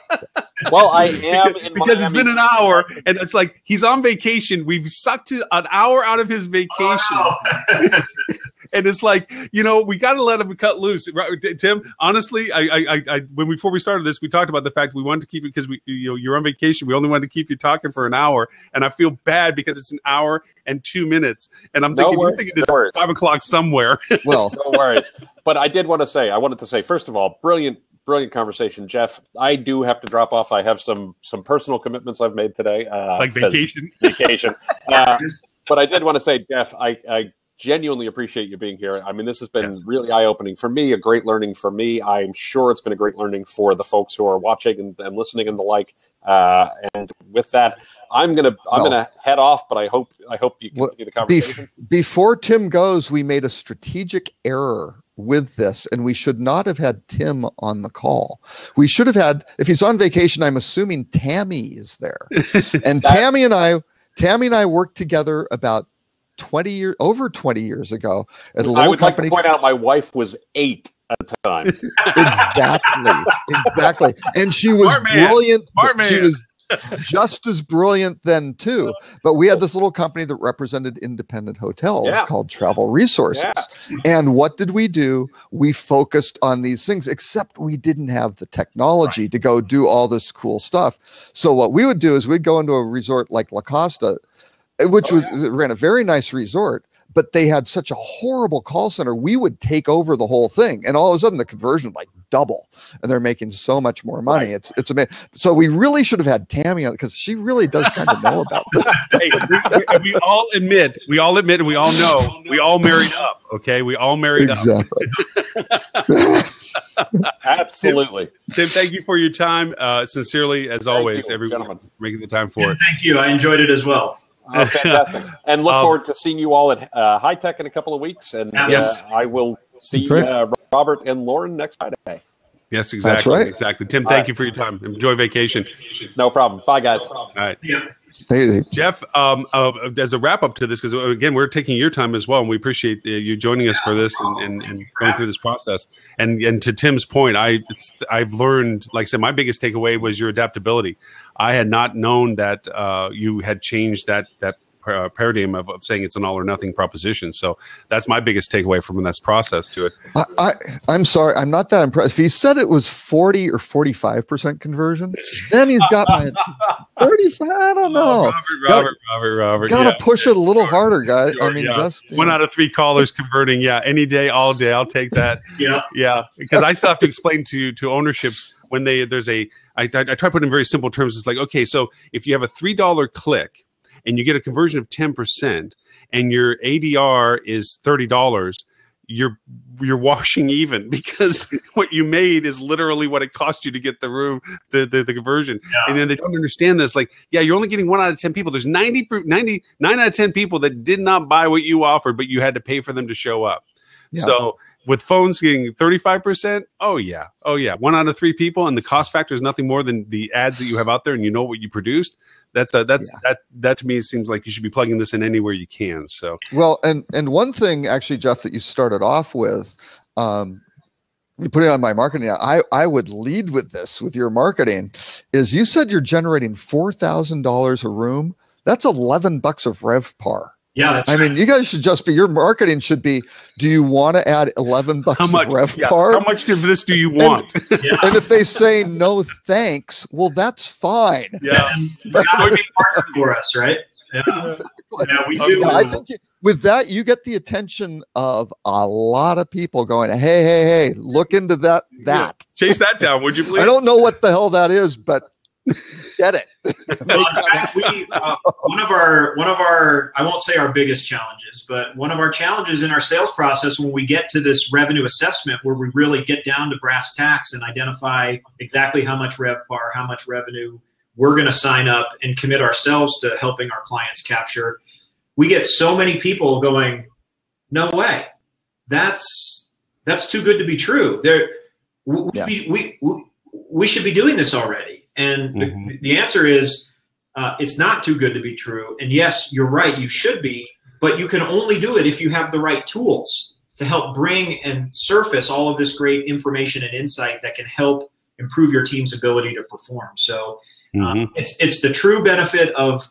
B: Well, I am in
A: because it's been an hour, and it's like he's on vacation. We've sucked an hour out of his vacation. And it's like, you know, we got to let them cut loose. Right, Tim, honestly, before we started this, we talked about the fact we wanted to keep it because you're on vacation. We only wanted to keep you talking for an hour. And I feel bad because it's an hour and 2 minutes. And I'm thinking, you're thinking it's 5 o'clock somewhere.
C: Well,
B: no worries. But I wanted to say, first of all, brilliant conversation, Jeff. I do have to drop off. I have some personal commitments I've made today.
A: Like vacation.
B: But I did want to say, Jeff, I genuinely appreciate you being here. I mean, this has been really eye-opening for me, a great learning for me. I'm sure it's been a great learning for the folks who are watching and listening and the like. And with that, I'm gonna head off, but I hope you continue the conversation.
C: Before Tim goes, we made a strategic error with this, and we should not have had Tim on the call. We should have had, if he's on vacation, I'm assuming Tammy is there. And Tammy and I worked together about over 20 years ago at a little company.
B: I would like to point out my wife was 8 at the time.
C: Exactly. And she was brilliant. She was just as brilliant then too. But we had this little company that represented independent hotels called Travel Resources. Yeah. And what did we do? We focused on these things, except we didn't have the technology to go do all this cool stuff. So what we would do is we'd go into a resort like La Costa, which ran a very nice resort, but they had such a horrible call center. We would take over the whole thing, and all of a sudden the conversion like double, and they're making so much more money. Right. It's amazing. So we really should have had Tammy on, because she really does kind of know about this.
A: Hey, we all admit, and we all know, we all married up. Okay, we all married up.
B: Absolutely.
A: Tim, thank you for your time. Sincerely, as always, everyone making the time for it.
D: Thank you. I enjoyed it as well.
B: Oh, fantastic. And look forward to seeing you all at High Tech in a couple of weeks. And I will see Robert and Lauren next Friday.
A: Yes, exactly. That's right. Exactly. Tim, thank you for your time. Enjoy vacation.
B: No problem. Bye, guys.
A: All right.
D: Yeah.
C: Hey.
A: Jeff, as a wrap up to this, because again, we're taking your time as well, and we appreciate you joining us for this and going through this process. And to Tim's point, I've learned, like I said, my biggest takeaway was your adaptability. I had not known that you had changed that paradigm of saying it's an all or nothing proposition. So that's my biggest takeaway from this process to it.
C: I'm sorry, I'm not that impressed. If he said it was 40 or 45% conversion, then he's got my 35. I don't know.
A: Robert.
C: Got to push it a little harder, guys.
A: Sure, just 1 out of 3 callers converting. Yeah, any day, all day, I'll take that. Yeah. Because I still have to explain to ownerships when I try to put it in very simple terms. It's like, okay, so if you have a $3 click, and you get a conversion of 10%, and your ADR is $30, you're washing even, because what you made is literally what it cost you to get the room, the conversion. Yeah. And then they don't understand this. Like, you're only getting 1 out of 10 people. There's 99 out of 10 people that did not buy what you offered, but you had to pay for them to show up. Yeah. So with phones getting 35%, oh yeah, 1 out of 3 people, and the cost factor is nothing more than the ads that you have out there, and you know what you produced. That to me seems like you should be plugging this in anywhere you can. So
C: well, and one thing actually, Jeff, that you started off with, you put it on my marketing. I would lead with this with your marketing. Is you said you're generating $4,000 a room. That's $11 of RevPAR.
D: Yeah,
C: I mean, you guys should your marketing should be, do you want to add $11 of RevPAR?
A: Yeah. How much of this do you want?
C: And if they say no thanks, well, that's fine.
D: Yeah. That would be partner for us, right? Yeah. We do.
C: I think with that, you get the attention of a lot of people going, hey, look into that.
A: Yeah. Chase that down, would you please?
C: I don't know what the hell that is, but get it.
D: Well, in fact, one of our I won't say our biggest challenges, but one of our challenges in our sales process, when we get to this revenue assessment, where we really get down to brass tacks and identify exactly how much RevPAR, how much revenue we're going to sign up and commit ourselves to helping our clients capture, we get so many people going, no way, that's too good to be true. We should be doing this already. And the answer is, it's not too good to be true. And yes, you're right, you should be, but you can only do it if you have the right tools to help bring and surface all of this great information and insight that can help improve your team's ability to perform. So it's the true benefit of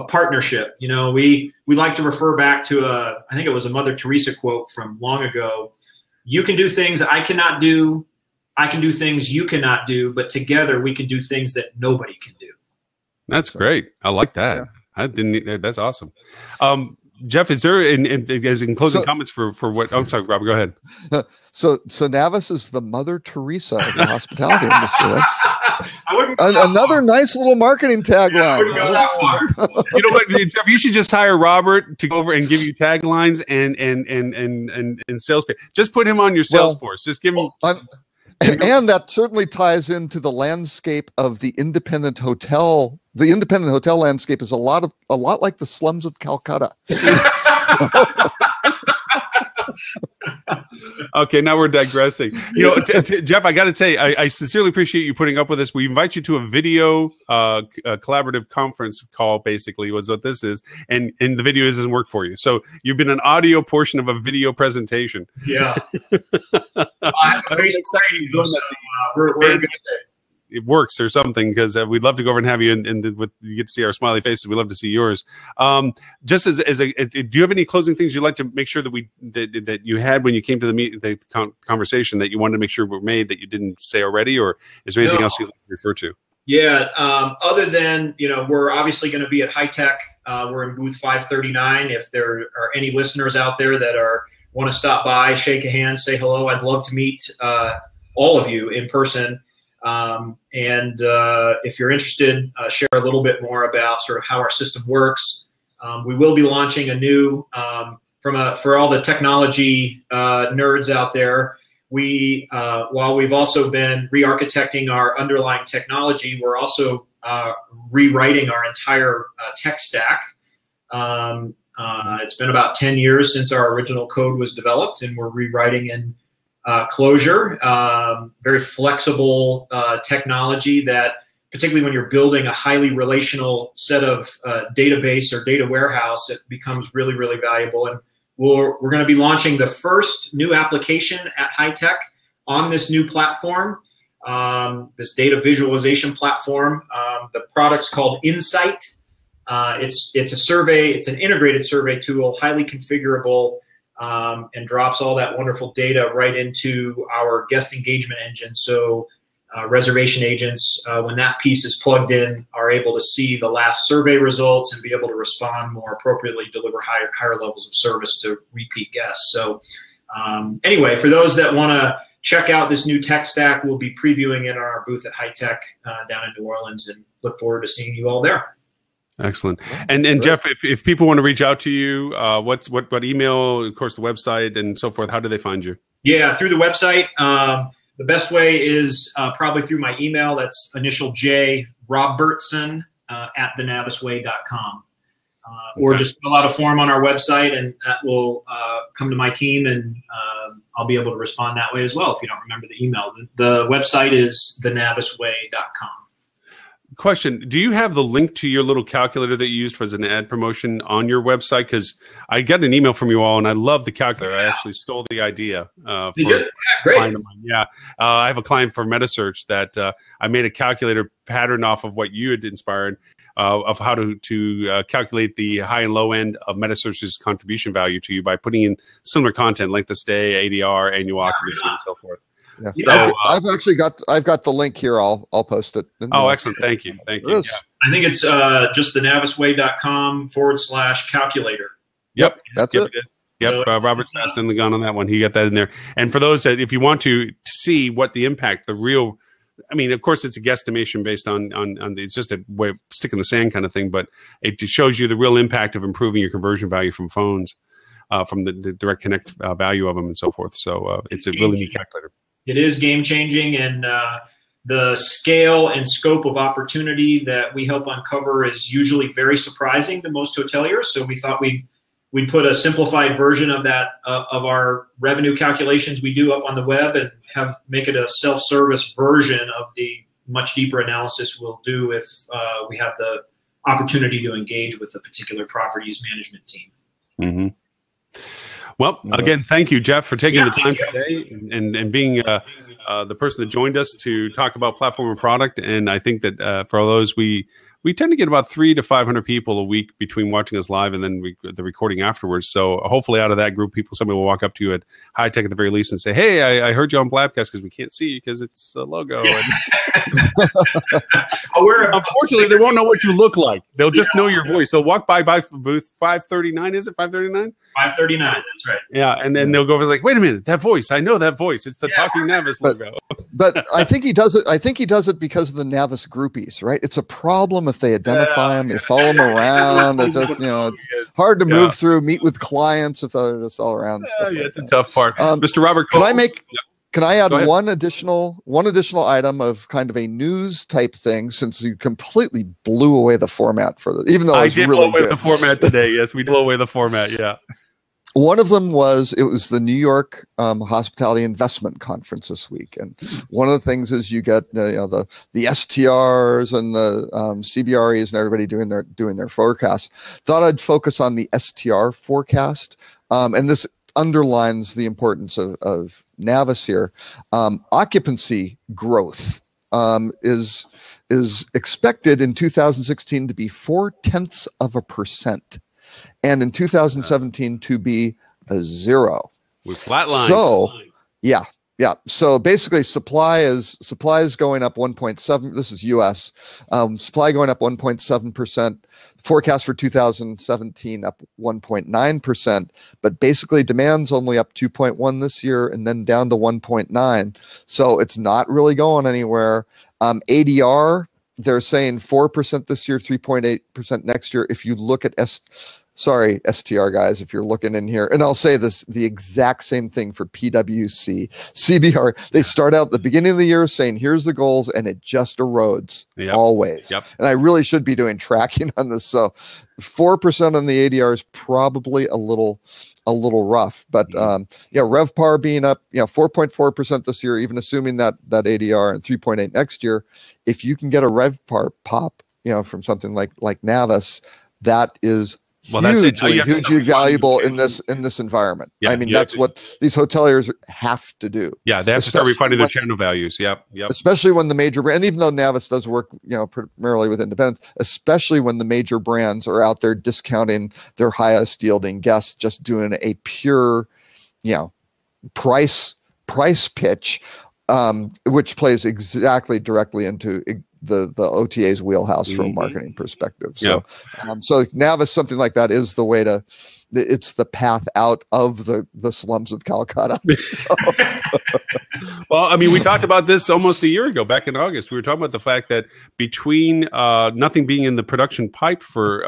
D: partnership. You know, we like to refer back to I think it was a Mother Teresa quote from long ago. You can do things I cannot do. I can do things you cannot do, but together we can do things that nobody can do.
A: That's great. I like that. Yeah. I didn't. That's awesome. Jeff, is there in closing comments for what? Oh, sorry, Robert, go ahead.
C: So Navis is the Mother Teresa of the hospitality industry.
D: I wouldn't
C: another nice little marketing tagline.
D: Yeah, I wouldn't go that far.
A: You know what, Jeff? You should just hire Robert to go over and give you taglines and sales page. Just put him on your sales force. Just give him.
C: And that certainly ties into the landscape of the independent hotel. The independent hotel landscape is a lot like the slums of Calcutta.
A: Okay, now we're digressing. You know, Jeff, I got to say, I sincerely appreciate you putting up with us. We invite you to a video collaborative conference call, basically, was what this is, and the video doesn't work for you. So you've been an audio portion of a video presentation.
D: Yeah. We're in good shape.
A: It works or something, because we'd love to go over and have you, and you get to see our smiley faces. We'd love to see yours. Just do you have any closing things you'd like to make sure that you had when you came to the conversation that you wanted to make sure were made that you didn't say already, or is there anything else you'd like to refer to?
D: Yeah. Other than, we're obviously going to be at HITEC. We're in booth 539. If there are any listeners out there that want to stop by, shake a hand, say hello, I'd love to meet all of you in person. And if you're interested, share a little bit more about sort of how our system works. We will be launching a new, for all the technology nerds out there, while we've also been re-architecting our underlying technology, we're also rewriting our entire tech stack. It's been about 10 years since our original code was developed, and we're rewriting in Clojure, very flexible technology that, particularly when you're building a highly relational set of database or data warehouse, it becomes really, really valuable. And we're going to be launching the first new application at HITEC on this new platform, this data visualization platform. The product's called Insight. It's an integrated survey tool, highly configurable, and drops all that wonderful data right into our guest engagement engine. So reservation agents, when that piece is plugged in, are able to see the last survey results and be able to respond more appropriately, deliver higher levels of service to repeat guests. So anyway, for those that want to check out this new tech stack, we'll be previewing it on our booth at HITEC down in New Orleans, and look forward to seeing you all there.
A: Excellent. And Jeff, if people want to reach out to you, what email, of course, the website and so forth, how do they find you? Yeah,
D: through the website. The best way is probably through my email. That's initial J, Robertson at thenavisway.com. Or just fill out a form on our website, and that will come to my team, and I'll be able to respond that way as well if you don't remember the email. The website is thenavisway.com.
A: Question: do you have the link to your little calculator that you used for as an ad promotion on your website? Because I got an email from you all, and I love the calculator. I actually stole the idea.
D: You did? Yeah, great.
A: Yeah, I have a client for MetaSearch that I made a calculator pattern off of what you had inspired of how to calculate the high and low end of MetaSearch's contribution value to you by putting in similar content, length of stay, ADR, annual occupancy, and so forth.
C: Yeah. So, I've got the link here. I'll post it.
A: Excellent. Thank you. Yeah.
D: I think it's just thenavisway.com/calculator.
A: Yep.
C: That's it.
A: Yep. Robert's passing the gun on that one. He got that in there. And for those that, if you want to see what the impact, the real, I mean, of course, it's a guesstimation based on it's just a way of stick in the sand kind of thing, but it shows you the real impact of improving your conversion value from phones, from the direct connect value of them and so forth. So it's a really neat calculator.
D: It is game-changing, and the scale and scope of opportunity that we help uncover is usually very surprising to most hoteliers. So we thought we'd put a simplified version of that of our revenue calculations we do up on the web, and make it a self-service version of the much deeper analysis we'll do if we have the opportunity to engage with the particular property's management team.
A: Mm-hmm. Well, again, thank you, Jeff, for taking the time today and being the person that joined us to talk about platform and product. And I think that for all those, we we tend to get about 300 to 500 people a week between watching us live and then the recording afterwards. So hopefully out of that group, somebody will walk up to you at High Tech at the very least and say, "Hey, I heard you on Blabcast," because we can't see you because it's a logo. Unfortunately, they won't know what you look like. They'll just know your voice. They'll walk by booth 539. Is it 539?
D: 539. That's right.
A: Yeah, and then they'll go over like, "Wait a minute, that voice! I know that voice. It's the Talking Navis logo."
C: But I think he does it. I think he does it because of the Navis groupies, right? It's a problem if they identify him, they follow him around. It's just, it's hard to move through, meet with clients if they're just all around.
A: It's a tough part. Mr. Robert Cole,
C: can I add one additional item of kind of a news type thing, since you completely blew away the format for it, even though I did really
A: blow away the format today. Yes, we blew away the format. Yeah.
C: One of them was the New York Hospitality Investment Conference this week, and one of the things is you get the STRs and the CBREs and everybody doing their forecasts. Thought I'd focus on the STR forecast, and this underlines the importance of Navis here. Occupancy growth is expected in 2016 to be 0.4%. And in 2017 to be a 0.
A: With flatline.
C: So, yeah. So basically, supply is going up 1.7. This is U.S. Supply going up 1.7%. Forecast for 2017 up 1.9%. But basically, demand's only up 2.1 this year, and then down to 1.9. So it's not really going anywhere. ADR, they're saying 4% this year, 3.8% next year. If you look at STR guys, if you're looking in here, and I'll say the exact same thing for PwC, CBR. They start out at the beginning of the year saying, here's the goals, and it just erodes always.
A: Yep.
C: And I really should be doing tracking on this. So 4% on the ADR is probably a little rough, but RevPAR being up 4.4% this year, even assuming that ADR, and 3.8 next year. If you can get a RevPAR pop from something like Navis, that is hugely valuable in this environment.
A: Yeah,
C: I mean, that's what these hoteliers have to do.
A: Yeah, they have to start refining their channel values. Yep.
C: Especially when the major brand, and even though Navis does work, primarily with independents, especially when the major brands are out there discounting their highest yielding guests, just doing a pure, price pitch, which plays exactly directly into the OTA's wheelhouse from a marketing perspective. So, so Navis, something like that, is the way to. It's the path out of the slums of Calcutta.
A: Well, I mean, we talked about this almost a year ago, back in August. We were talking about the fact that between nothing being in the production pipe for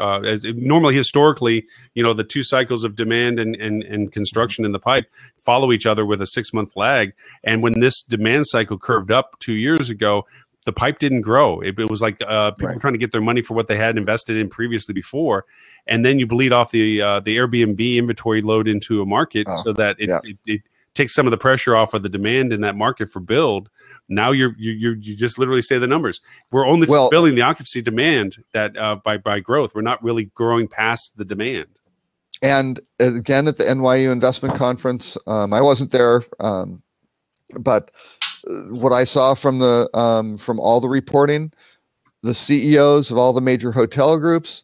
A: normally historically, the two cycles of demand and construction in the pipe follow each other with a 6-month lag. And when this demand cycle curved up 2 years ago, the pipe didn't grow. It was like people trying to get their money for what they had invested in previously before. And then you bleed off the Airbnb inventory load into a market so that it takes some of the pressure off of the demand in that market for build. Now you just literally say the numbers. We're only fulfilling the occupancy demand that by growth. We're not really growing past the demand.
C: And again, at the NYU Investment Conference, I wasn't there, but what I saw from all the reporting, the CEOs of all the major hotel groups,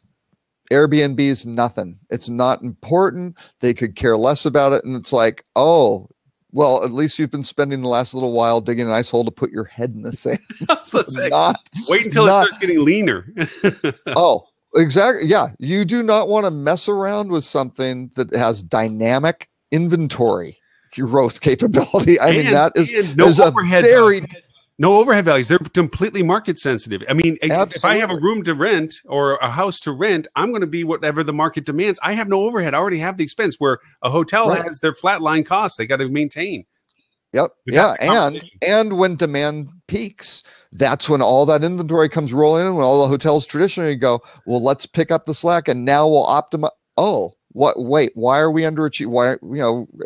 C: Airbnb is nothing. It's not important. They could care less about it. And it's like, oh, well, at least you've been spending the last little while digging a nice hole to put your head in the sand.
A: Wait until it starts getting leaner.
C: Oh, exactly. Yeah. You do not want to mess around with something that has dynamic inventory growth capability. I mean, that is a very
A: no overhead values. They're completely market sensitive. I mean, if I have a room to rent or a house to rent, I'm going to be whatever the market demands. I have no overhead. I already have the expense, where a hotel has their flatline costs they got to maintain.
C: Yep. Yeah. And when demand peaks, that's when all that inventory comes rolling in, when all the hotels traditionally go, well, let's pick up the slack and now we'll optimize. Oh, wait, why are we underachieving? Why,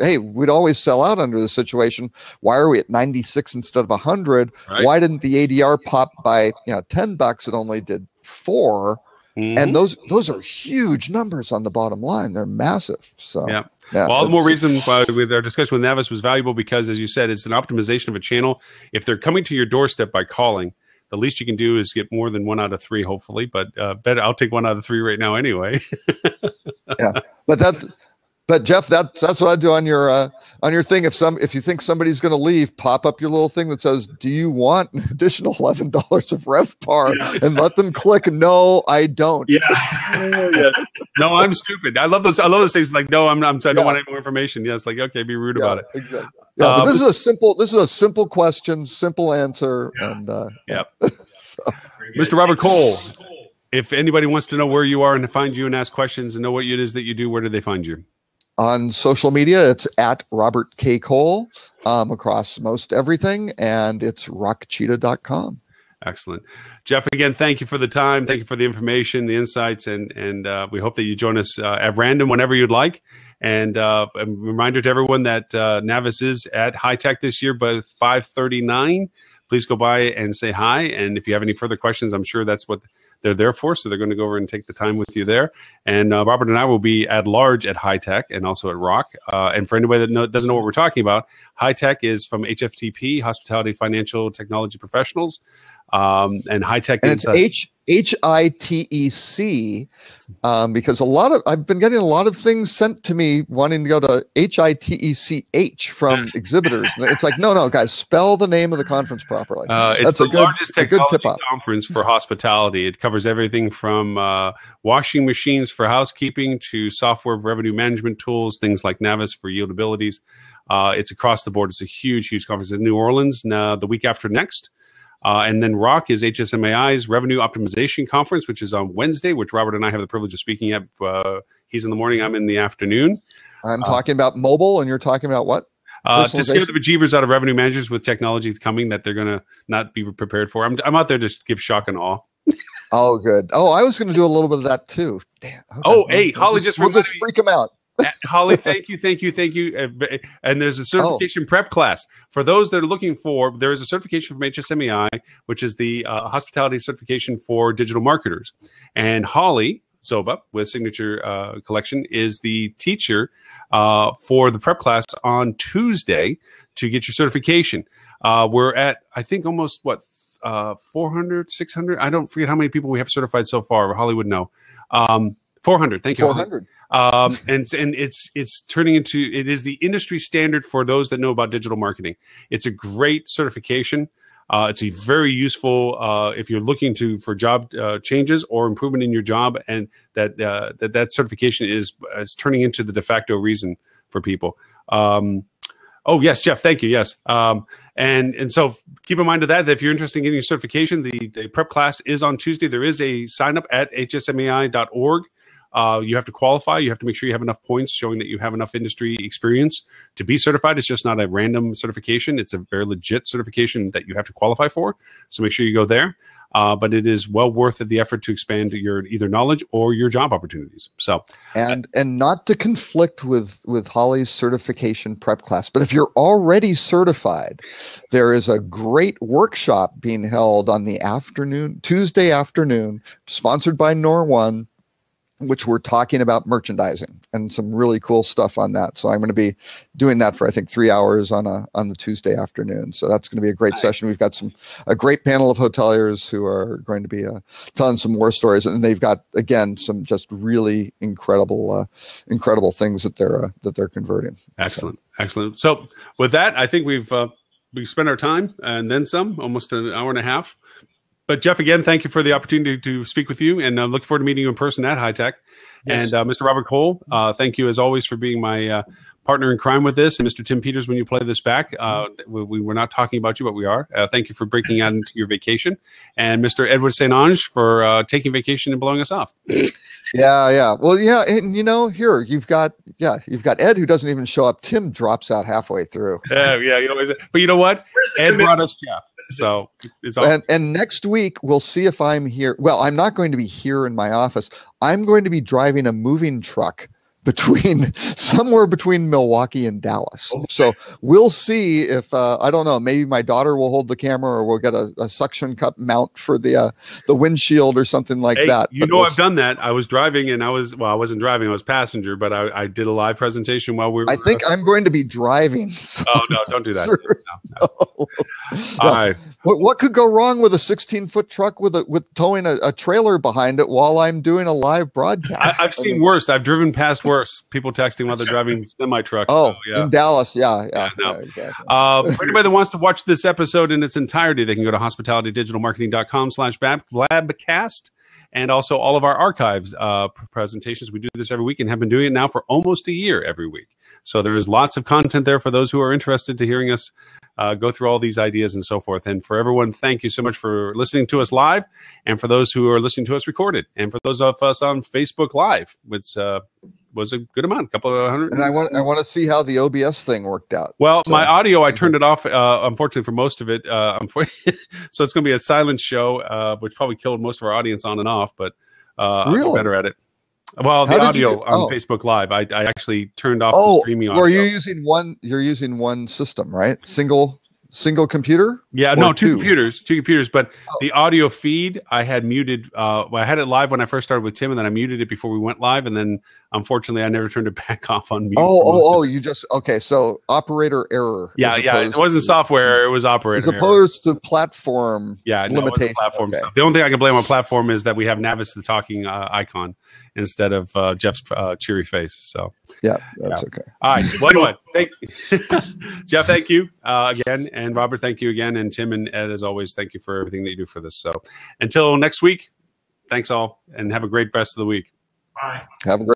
C: hey, we'd always sell out under the situation. Why are we at 96 instead of 100? Right. Why didn't the ADR pop by $10? It only did 4. Mm-hmm. And those are huge numbers on the bottom line. They're massive. So
A: yeah. Well, all the more reason with our discussion with Navis was valuable because, as you said, it's an optimization of a channel. If they're coming to your doorstep by calling, the least you can do is get more than 1 out of 3, hopefully. But I'll take 1 out of 3 right now anyway.
C: Yeah, but Jeff, that's what I do on your thing. If you think somebody's going to leave, pop up your little thing that says, "Do you want an additional $11 of RevPAR?" and let them click. No, I don't.
D: Yeah.
A: No, I'm stupid. I love those things. Like, no, I don't want any more information. Yeah, it's like, okay, be rude about it.
C: Exactly. Yeah, but this is a simple question, simple answer, and so.
A: Mr. Robert Cole, if anybody wants to know where you are and to find you and ask questions and know what it is that you do, where do they find you?
C: On social media, it's at Robert K. Cole across most everything, and it's rockcheetah.com.
A: Excellent. Jeff, again, thank you for the time. Thank you for the information, the insights, and we hope that you join us at random whenever you'd like. And a reminder to everyone that Navis is at High Tech this year, but 5:39. Please go by and say hi. And if you have any further questions, I'm sure that's what they're there for. So they're going to go over and take the time with you there. And Robert and I will be at large at High Tech and also at Rock. And for anybody that doesn't know what we're talking about, High Tech is from HFTP, Hospitality Financial Technology Professionals. And High Tech is HITEC, because I've been getting a lot of things sent to me wanting to go to HITECH from exhibitors. It's like, no, guys, spell the name of the conference properly. It's the largest technology conference for hospitality. It covers everything from washing machines for housekeeping to software revenue management tools, things like Navis for yield abilities. It's across the board. It's a huge, huge conference in New Orleans the week after next. And then Rock is HSMAI's Revenue Optimization Conference, which is on Wednesday, which Robert and I have the privilege of speaking at. He's in the morning, I'm in the afternoon.
C: I'm talking about mobile, and you're talking about what?
A: To scare the bejeebers out of revenue managers with technology coming that they're going to not be prepared for. I'm out there to give shock and awe.
C: Oh, good. Oh, I was going to do a little bit of that too. Damn. Okay.
A: Hey, Holly
C: we'll just freak them out.
A: Holly, thank you. And there's a certification prep class for those that are looking for. There is a certification from HSMEI, which is the hospitality certification for digital marketers. And Holly Zoba with Signature Collection is the teacher for the prep class on Tuesday to get your certification. We're at, I think, almost 400, 600. I don't forget how many people we have certified so far. Holly would know. 400. Thank you.
C: 400.
A: And it's turning into, it is the industry standard for those that know about digital marketing. It's a great certification. It's a very useful if you're looking for job changes or improvement in your job, and that certification is turning into the de facto reason for people. Oh yes, Jeff, thank you. Yes, and so keep in mind that if you're interested in getting your certification, the prep class is on Tuesday. There is a sign up at hsmei.org. You have to qualify. You have to make sure you have enough points showing that you have enough industry experience to be certified. It's just not a random certification. It's a very legit certification that you have to qualify for. So make sure you go there. But it is well worth the effort to expand your either knowledge or your job opportunities. So
C: and not to conflict with Holly's certification prep class, but if you're already certified, there is a great workshop being held on the Tuesday afternoon, sponsored by Nor1, which we're talking about merchandising and some really cool stuff on that. So I'm going to be doing that for, I think, 3 hours on the Tuesday afternoon. So that's going to be a great session. We've got a great panel of hoteliers who are going to be telling some war stories, and they've got, again, some just really incredible things that they're converting.
A: Excellent. So with that, I think we've spent our time and then some, almost an hour and a half. But Jeff, again, thank you for the opportunity to speak with you, and look forward to meeting you in person at High Tech. Yes. And Mr. Robert Cole, thank you as always for being my partner in crime with this. And Mr. Tim Peters, when you play this back, we were not talking about you, but we are. Thank you for breaking out into your vacation, and Mr. Edward St. Ange for taking vacation and blowing us off.
C: Yeah. Well, yeah, and here you've got Ed, who doesn't even show up. Tim drops out halfway through.
A: Yeah. You always. But you know what? Ed brought us Jeff. So it's all.
C: And next week we'll see if I'm here. Well, I'm not going to be here in my office. I'm going to be driving a moving truck somewhere between Milwaukee and Dallas.
A: Okay.
C: So we'll see if I don't know. Maybe my daughter will hold the camera, or we'll get a suction cup mount for the windshield or something like that.
A: I've done that. I was driving, and I wasn't driving. I was passenger, but I did a live presentation while we were.
C: I think I'm going to be driving. So
A: oh no! Don't do that. No.
C: All
A: right.
C: What could go wrong with a 16-foot truck with towing a trailer behind it while I'm doing a live broadcast?
A: I've seen worse. I've driven past worse. People texting while they're driving semi trucks.
C: Oh,
A: so, yeah.
C: In Dallas, yeah,
A: exactly.
C: exactly.
A: For anybody that wants to watch this episode in its entirety, they can go to hospitalitydigitalmarketing.com/Blabcast. And also all of our archives presentations. We do this every week and have been doing it now for almost a year every week. So there is lots of content there for those who are interested to hearing us go through all these ideas and so forth. And for everyone, thank you so much for listening to us live. And for those who are listening to us recorded. And for those of us on Facebook Live, which was a good amount, a couple of hundred.
C: And I want to see how the OBS thing worked out.
A: Well, my audio, I turned it off, unfortunately, for most of it. So it's going to be a silent show, which probably killed most of our audience on and off, but
C: really?
A: I'll get better at it. Well, the audio on Facebook Live, I actually turned off the streaming audio.
C: Were you using one? You're using one system, right? Single computer?
A: Yeah, no, two computers. But the audio feed I had muted. I had it live when I first started with Tim, and then I muted it before we went live, and then unfortunately I never turned it back off on mute.
C: You just so operator error.
A: Yeah. It wasn't software; it was operator
C: as opposed to platform.
A: Yeah,
C: limitation.
A: Platform stuff. The only thing I can blame on platform is that we have Navis the talking icon instead of Jeff's cheery face. So
C: that's okay.
A: All right. Well, anyway, Jeff, thank you again, and Robert, thank you again, and Tim and Ed, as always, thank you for everything that you do for this. So until next week, thanks all, and have a great rest of the week.
D: Bye.
C: Have a great